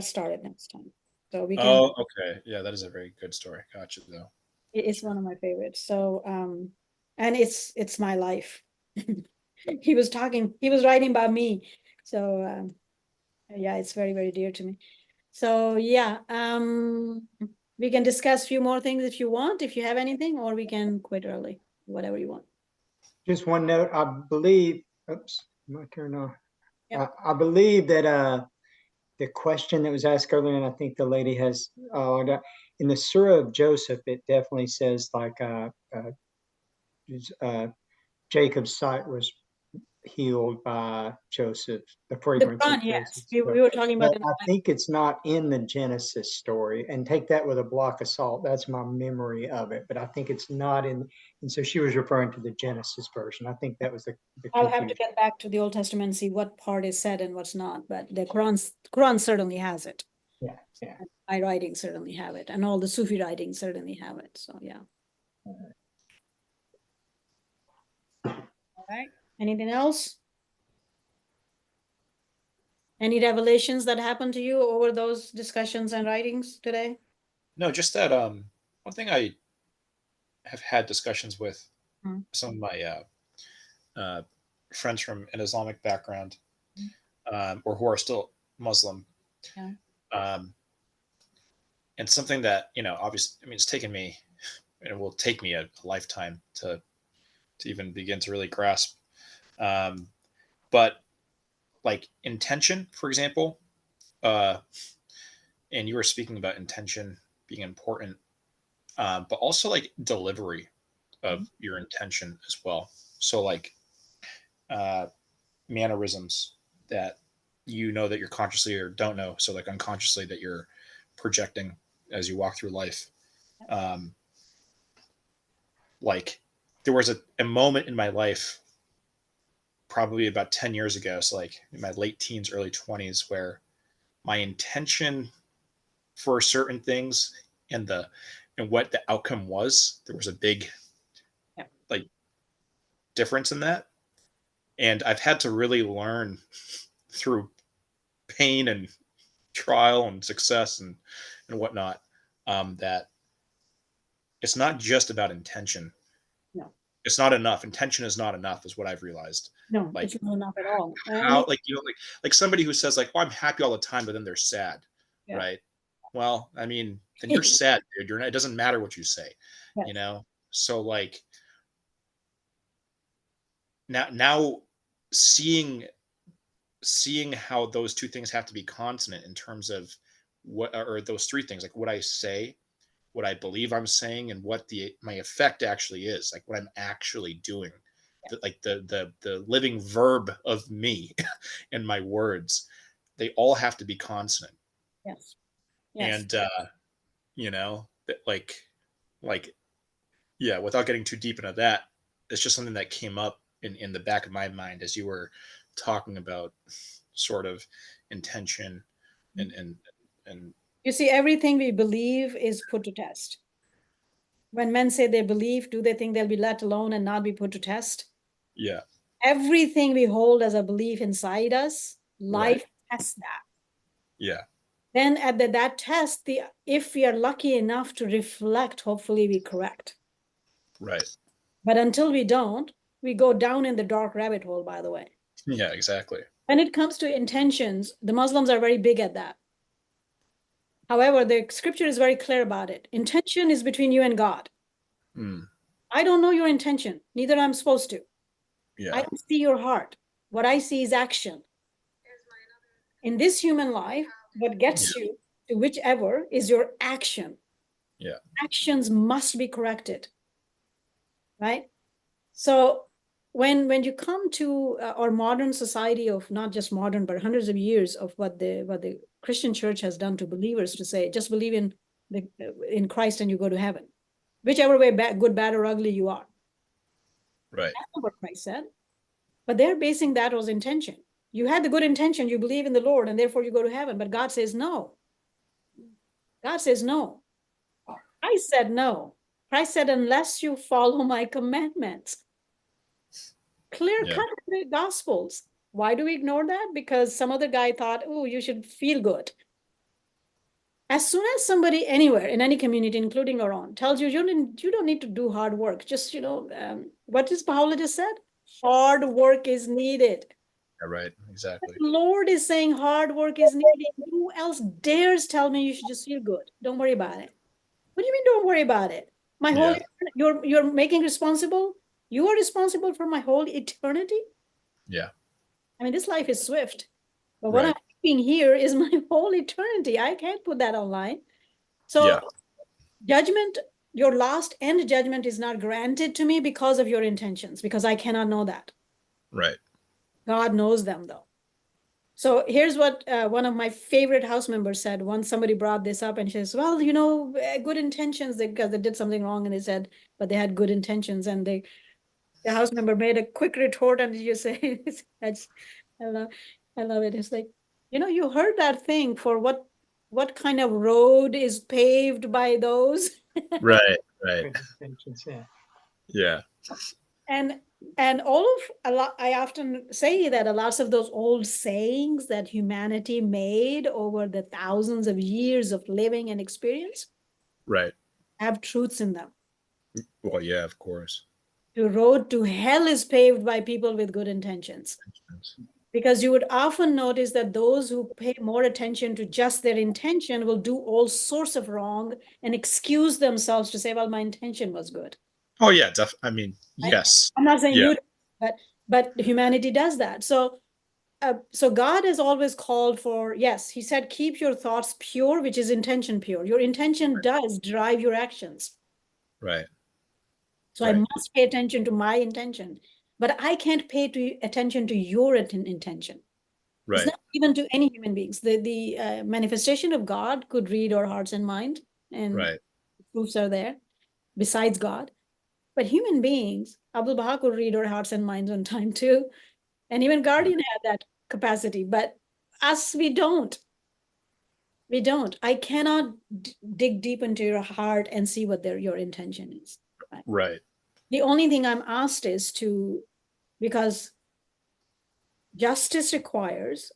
start it next time. So we can. Oh, okay. Yeah, that is a very good story. Gotcha, though. It's one of my favorites. So and it's my life. He was writing about me. So yeah, it's very, very dear to me. So yeah, we can discuss a few more things if you want, if you have anything, or we can quit early, whatever you want. Just one note, I believe, oops, my turn off. Yep. I believe that the question that was asked earlier, and I think the lady has, in the Surah of Joseph, it definitely says like Jacob's sight was healed by Joseph, the fragrance of yes. Joseph. We were talking about But I think it's not in the Genesis story, and take that with a block of salt. That's my memory of it, but I think it's not in. And so she was referring to the Genesis version. I think that was the I'll have to confusion. get back to the Old Testament and see what part is said and what's not, but the Quran certainly has it. Yeah, yeah. And my writings certainly have it, and all the Sufi writings certainly have it. So yeah. All right. Anything else? Any revelations that happened to you over those discussions and writings today? No, just that one thing I have had discussions with some of my friends from an Islamic background, or who are still Muslim. Yeah. And something that, obviously, I mean, it's taken me, and it will take me a lifetime to even begin to really grasp. But like intention, for example, and you were speaking about intention being important, but also like delivery of your intention as well. So like mannerisms that that you're consciously or don't know. So like unconsciously that you're projecting as you walk through life. Like there was a moment in my life, probably about 10 years ago. So like in my late teens, early 20s, where my intention for certain things and what the outcome was, there was a big like difference in that. And I've had to really learn through pain and trial and success and whatnot, that it's not just about intention. No. It's not enough. Intention is not enough, is what I've realized. No, like, it's not enough at all. How, like somebody who says like, "Oh, I'm happy all the time," but then they're sad, right? Well, I mean, then you're sad, dude. It doesn't matter what you say, So like now seeing how those two things have to be consonant in terms of what are those three things, like what I say, what I believe I'm saying, and what my effect actually is, like what I'm actually doing, the living verb of me and my words, they all have to be consonant. Yes. And yeah, without getting too deep into that, it's just something that came up in the back of my mind as you were talking about sort of intention and you see, everything we believe is put to test. When men say they believe, do they think they'll be let alone and not be put to test? Yeah. Everything we hold as a belief inside us, life tests that. Yeah. Then at that test, if we are lucky enough to reflect, hopefully we correct. Right. But until we don't, we go down in the dark rabbit hole, by the way. Yeah, exactly. When it comes to intentions, the Muslims are very big at that. However, the scripture is very clear about it. Intention is between you and God. Mm. I don't know your intention, neither I'm supposed to. Yeah. I don't see your heart. What I see is action. In this human life, what gets you to whichever is your action. Yeah. Actions must be corrected, right? So when you come to our modern society of not just modern, but hundreds of years of what the Christian church has done to believers to say, just believe in Christ and you go to heaven, whichever way, good, bad, or ugly you are. Right. That's not what Christ said. But they're basing that on intention. You had the good intention, you believe in the Lord, and therefore you go to heaven. But God says no. God says no. I said no. Christ said, unless you follow my commandments. Clear cut in the Gospels. Why do we ignore that? Because some other guy thought, oh, you should feel good. As soon as somebody anywhere in any community, including our own, tells you you don't need to do hard work. Just, what does Baha'u'llah just said? Hard work is needed. Yeah, right. Exactly. The Lord is saying hard work is needed. Who else dares tell me you should just feel good? Don't worry about it. What do you mean don't worry about it? My whole you're making responsible? You are responsible for my whole eternity? Yeah. I mean, this life is swift. But what I'm doing here is my whole eternity. I can't put that online. So judgment, your last end judgment is not granted to me because of your intentions, because I cannot know that. Right. God knows them though. So here's what one of my favorite house members said. Once somebody brought this up and she says, well, good intentions, because they did something wrong and they said, but they had good intentions. And the house member made a quick retort and you say, I love it. It's like, you heard that thing for what kind of road is paved by those? Right. Right. Good intentions, yeah. Yeah. And I often say that a lot of those old sayings that humanity made over the thousands of years of living and experience Right. have truths in them. Well, yeah, of course. The road to hell is paved by people with good intentions. Because you would often notice that those who pay more attention to just their intention will do all sorts of wrong and excuse themselves to say, well, my intention was good. Oh yeah, I mean, yes. I'm not saying you, but humanity does that. So God has always called for, yes, he said, keep your thoughts pure, which is intention pure. Your intention does drive your actions. Right. So I must pay attention to my intention, but I can't pay attention to your intention. Right. It's not even to any human beings. The manifestation of God could read our hearts and mind, and proofs are there besides God. But human beings, Abdul Baha could read our hearts and minds on time too. And even Guardian had that capacity, but us, we don't. We don't. I cannot dig deep into your heart and see what your intention is. Right. The only thing I'm asked is because justice requires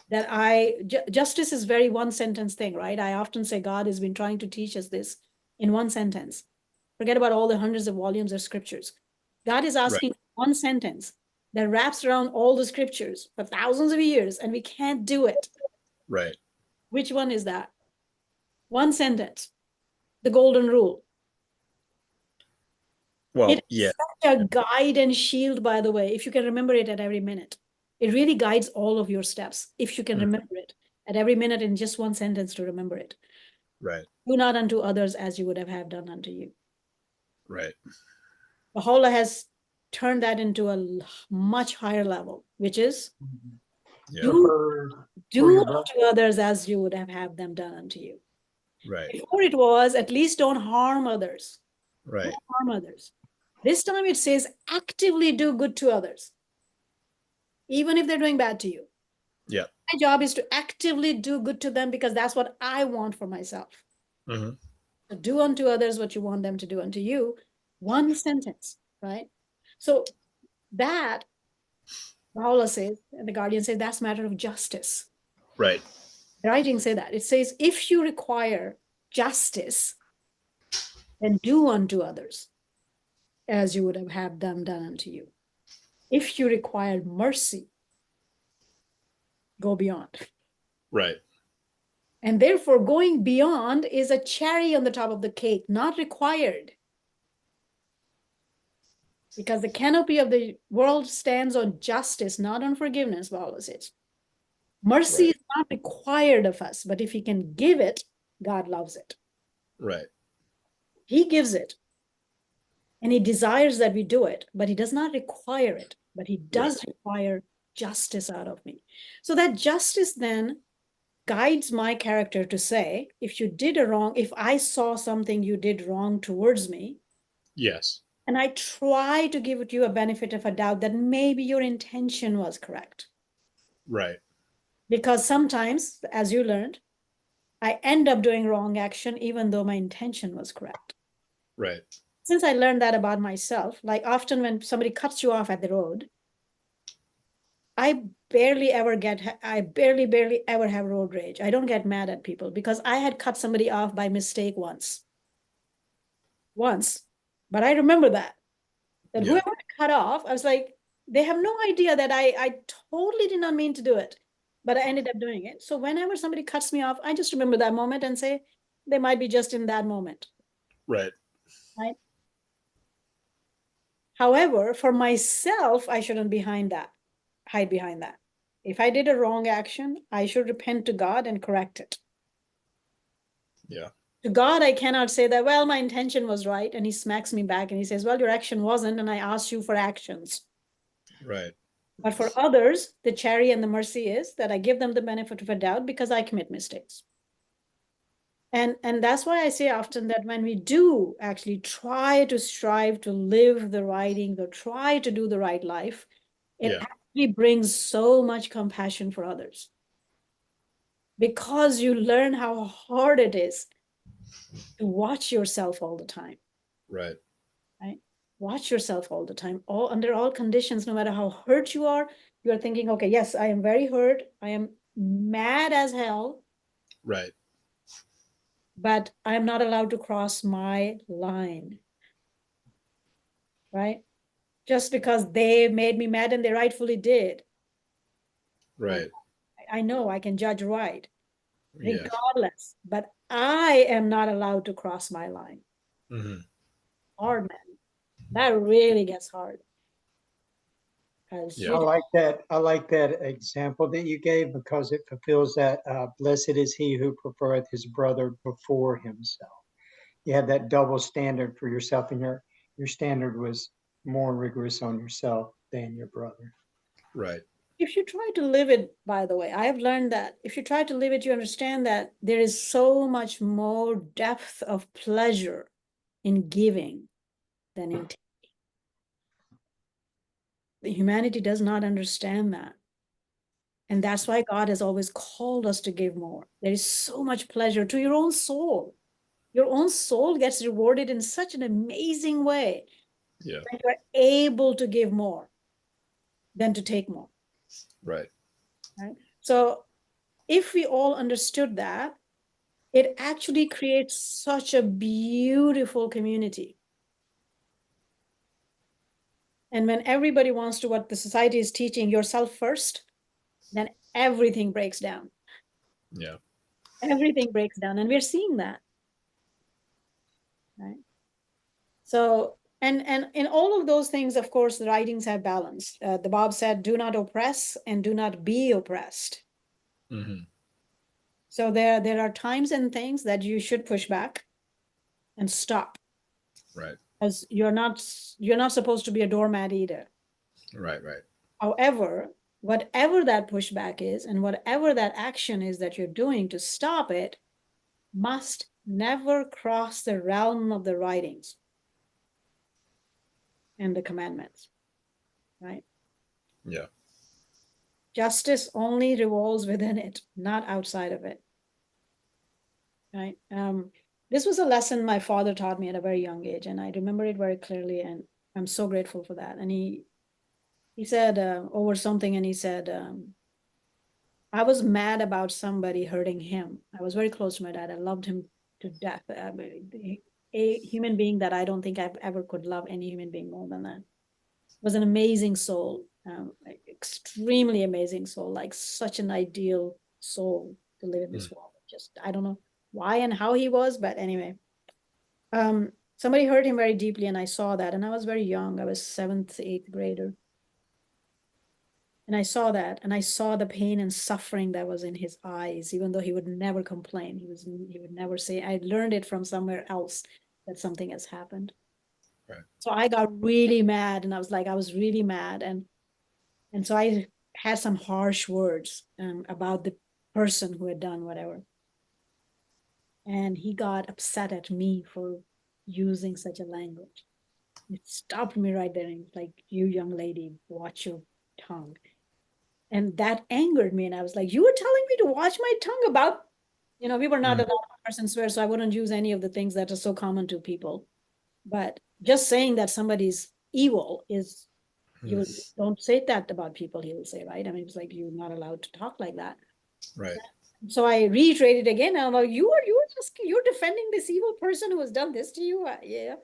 that justice is very one sentence thing, right? I often say God has been trying to teach us this in one sentence. Forget about all the hundreds of volumes of scriptures. God is asking one sentence that wraps around all the scriptures for thousands of years, and we can't do it. Right. Which one is that? One sentence, the golden rule. Well, it's such a guide and shield, by the way, if you can remember it at every minute. It really guides all of your steps, if you can remember it at every minute in just one sentence to remember it. Right. Do not unto others as you would have done unto you. Right. Baha'u'llah has turned that into a much higher level, which is do unto others as you would have them done unto you. Right. Before it was, at least don't harm others. Right. Don't harm others. This time it says actively do good to others, even if they're doing bad to you. Yeah. My job is to actively do good to them because that's what I want for myself. Mm-hmm. So do unto others what you want them to do unto you. One sentence, right? So that, Baha'u'llah says, and the Guardian says, that's a matter of justice. Right. The writings say that. It says, if you require justice, then do unto others as you would have had them done unto you. If you require mercy, go beyond. Right. And therefore, going beyond is a cherry on the top of the cake, not required. Because the canopy of the world stands on justice, not on forgiveness, Baha'u'llah says. Mercy Right. is not required of us, but if he can give it, God loves it. Right. He gives it. And he desires that we do it, but he does not require it. But he does require justice out of me. So that justice then guides my character to say, if you did a wrong, if I saw something you did wrong towards me, Yes. and I try to give you a benefit of a doubt that maybe your intention was correct. Right. Because sometimes, as you learned, I end up doing wrong action even though my intention was correct. Right. Since I learned that about myself, like often when somebody cuts you off at the road, I barely ever have road rage. I don't get mad at people because I had cut somebody off by mistake once. But I remember that Yeah. whoever I cut off, I was like, they have no idea that I totally did not mean to do it, but I ended up doing it. So whenever somebody cuts me off, I just remember that moment and say, they might be just in that moment. Right. Right. However, for myself, I shouldn't hide behind that. If I did a wrong action, I should repent to God and correct it. Yeah. To God, I cannot say that, well, my intention was right. And he smacks me back and he says, well, your action wasn't. And I asked you for actions. Right. But for others, the charity and the mercy is that I give them the benefit of a doubt because I commit mistakes. And that's why I say often that when we do actually try to strive to live the writings or try to do the right life, it actually brings so much compassion for others. Because you learn how hard it is to watch yourself all the time. Right. Right? Watch yourself all the time, under all conditions, no matter how hurt you are thinking, okay, yes, I am very hurt. I am mad as hell. Right. But I'm not allowed to cross my line. Right? Just because they made me mad and they rightfully did. Right. I know I can judge right, Yes. regardless, but I am not allowed to cross my line. Mm-hmm. Hard, man. That really gets hard. Yeah. I like that example that you gave because it fulfills that blessed is he who prefereth his brother before himself. You have that double standard for yourself, and your standard was more rigorous on yourself than your brother. Right. If you try to live it, by the way, I have learned that if you try to live it, you understand that there is so much more depth of pleasure in giving than in taking. The humanity does not understand that. And that's why God has always called us to give more. There is so much pleasure to your own soul. Your own soul gets rewarded in such an amazing way. Yeah. That you're able to give more than to take more. Right. Right? So if we all understood that, it actually creates such a beautiful community. And when everybody wants to what the society is teaching, yourself first, then everything breaks down. Yeah. Everything breaks down. And we're seeing that. Right? So, and in all of those things, of course, the writings have balance. The Bob said, do not oppress and do not be oppressed. Mm-hmm. So there are times and things that you should push back and stop. Right. Because you're not supposed to be a doormat either. Right. Right. However, whatever that pushback is and whatever that action is that you're doing to stop it must never cross the realm of the writings and the commandments, right? Yeah. Justice only revolves within it, not outside of it, right? This was a lesson my father taught me at a very young age, and I remember it very clearly, and I'm so grateful for that. And he said over something, and he said, I was mad about somebody hurting him. I was very close to my dad. I loved him to death. A human being that I don't think I've ever could love any human being more than that. Was an amazing soul, like extremely amazing soul, like such an ideal soul to live in this world. Just, I don't know why and how he was, but anyway. Somebody hurt him very deeply, and I saw that, and I was very young. I was 7th, 8th grader. And I saw that, and I saw the pain and suffering that was in his eyes, even though he would never complain. He would never say, I learned it from somewhere else that something has happened. Right. So I got really mad, and I was really mad. And so I had some harsh words about the person who had done whatever. And he got upset at me for using such a language. It stopped me right there, and like, you young lady, watch your tongue. And that angered me. And I was like, you were telling me to watch my tongue about, we were not allowed to curse and swear, so I wouldn't use any of the things that are so common to people. But just saying that somebody's evil is, you don't say that about people, he will say, right? I mean, it's like, you're not allowed to talk like that. Right. So I reiterated again. I'm like, you're defending this evil person who has done this to you. Yeah.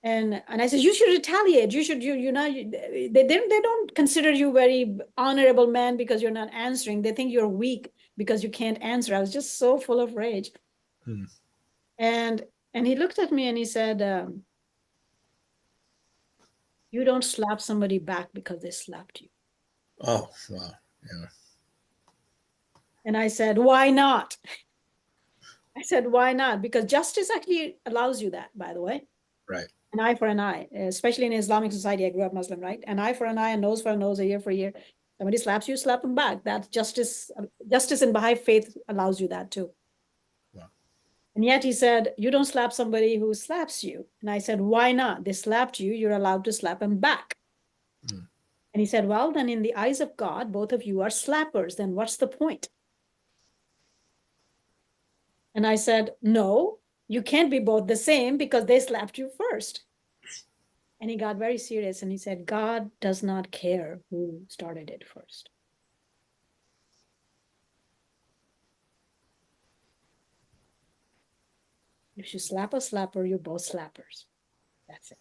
And I said, you should retaliate. They don't consider you very honorable man because you're not answering. They think you're weak because you can't answer. I was just so full of rage. And he looked at me and he said, you don't slap somebody back because they slapped you. Oh, wow. Yeah. And I said, why not? I said, why not? Because justice actually allows you that, by the way. Right. An eye for an eye, especially in Islamic society. I grew up Muslim, right? An eye for an eye, a nose for a nose, a ear for a ear. Somebody slaps you, slap them back. That's justice. Justice in Baha'i faith allows you that too. Wow. And yet he said, you don't slap somebody who slaps you. And I said, why not? They slapped you, you're allowed to slap them back. And he said, well, then in the eyes of God, both of you are slappers. Then what's the point? And I said, no, you can't be both the same because they slapped you first. And he got very serious and he said, God does not care who started it first. If you slap a slapper, you're both slappers. That's it.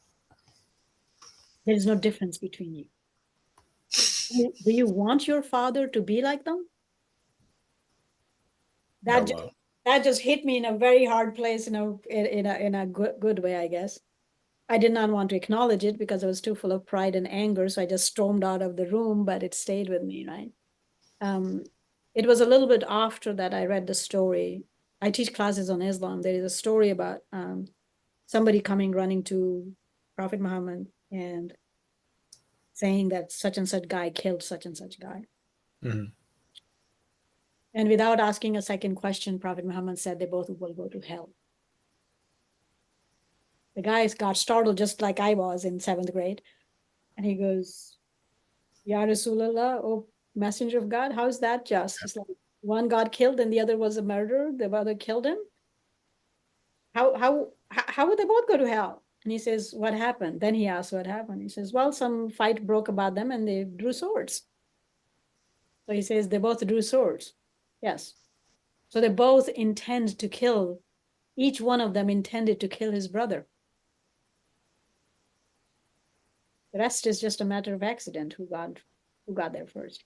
There is no difference between you. Do you want your father to be like them? That just hit me in a very hard place, in a good way, I guess. I did not want to acknowledge it because I was too full of pride and anger, so I just stormed out of the room, but it stayed with me, right? It was a little bit after that I read the story. I teach classes on Islam. There is a story about somebody coming running to Prophet Muhammad and saying that such and such guy killed such and such guy. And without asking a second question, Prophet Muhammad said they both will go to hell. The guy got startled just like I was in 7th grade. And he goes, Ya Rasulallah, oh messenger of God, how is that just? It's like one got killed and the other was a murderer, the other killed him. How would they both go to hell? And he says, what happened? Then he asked what happened. He says, well, some fight broke about them and they drew swords. So he says they both drew swords. Yes. So they both intend to kill, each one of them intended to kill his brother. The rest is just a matter of accident, who got there first.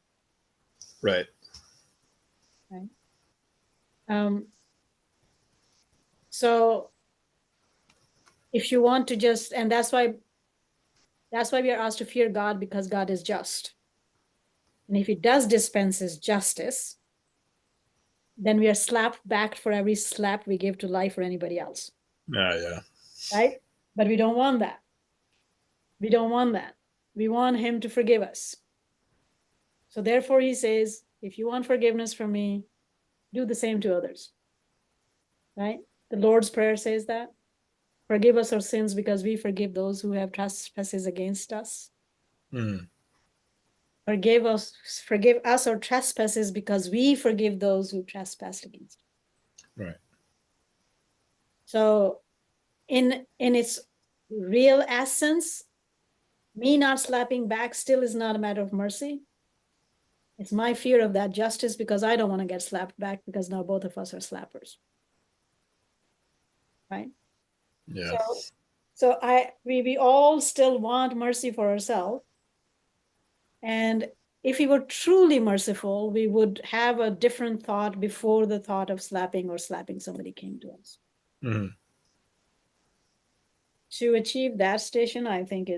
Right. So if you want to just, and that's why we are asked to fear God, because God is just. And if he does dispense his justice, then we are slapped back for every slap we give to life or anybody else. Yeah. Right? But we don't want that. We don't want that. We want him to forgive us. So therefore he says, if you want forgiveness from me, do the same to others. Right? The Lord's Prayer says that. Forgive us our sins because we forgive those who have trespasses against us. Forgive us our trespasses because we forgive those who trespass against us. Right. So in its real essence, me not slapping back still is not a matter of mercy. It's my fear of that justice because I don't want to get slapped back because now both of us are slappers. Right? Yeah. So we all still want mercy for ourselves. And if we were truly merciful, we would have a different thought before the thought of slapping or slapping somebody came to us. Mm-hmm. To achieve that station, I think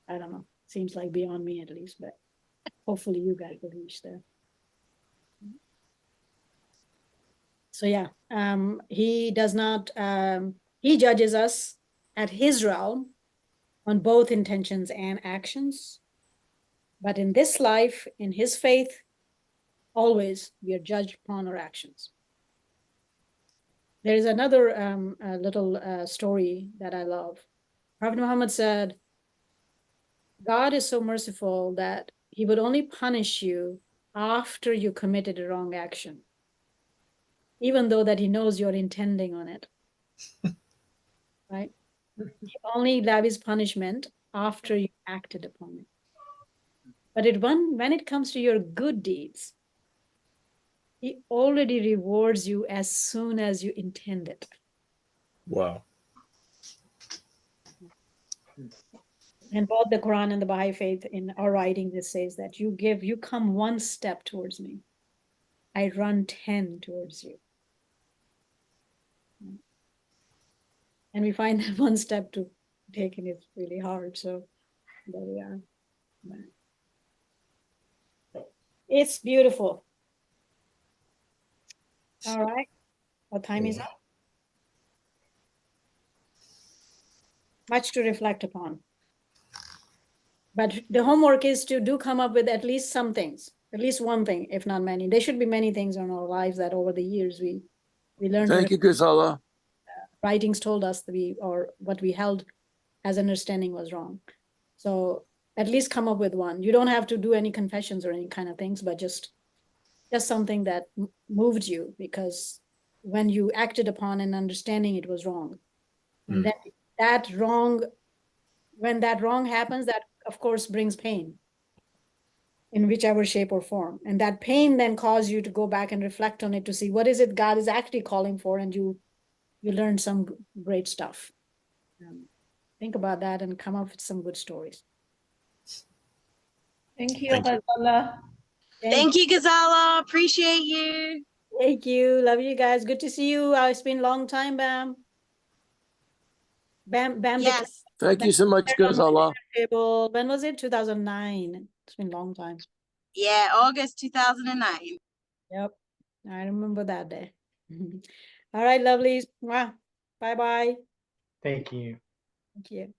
I don't know, seems like beyond me at least, but hopefully you guys will reach there. So yeah, he does not, he judges us at his realm on both intentions and actions. But in this life, in his faith, always we are judged upon our actions. There is another little story that I love. Prophet Muhammad said, God is so merciful that he would only punish you after you committed a wrong action, even though that he knows you're intending on it. Right? He only levies punishment after you acted upon it. But when it comes to your good deeds, he already rewards you as soon as you intend it. Wow. And both the Quran and the Baha'i faith in our writing, this says that you come one step towards me, I run 10 towards you. And we find that one step to taking is really hard. So there we are. It's beautiful. All right. What time is up? Much to reflect upon. But the homework is to come up with at least some things, at least one thing, if not many. There should be many things in our lives that over the years we learned. Thank you, Ghazala. Writings told us that what we held as understanding was wrong. So at least come up with one. You don't have to do any confessions or any kind of things, but just something that moved you, because when you acted upon an understanding, it was wrong. And then when that wrong happens, that of course brings pain in whichever shape or form. And that pain then causes you to go back and reflect on it to see what is it God is actually calling for, and you learn some great stuff. Think about that and come up with some good stories. Thank you, Ghazala. Thank you, Ghazala. Appreciate you. Thank you. Love you guys. Good to see you. It's been a long time, Bam. Bam. Yes. Thank you so much, Ghazala. When was it? 2009. It's been a long time. Yeah, August 2009. Yep. I remember that day. All right, lovelies. Bye-bye. Thank you. Thank you.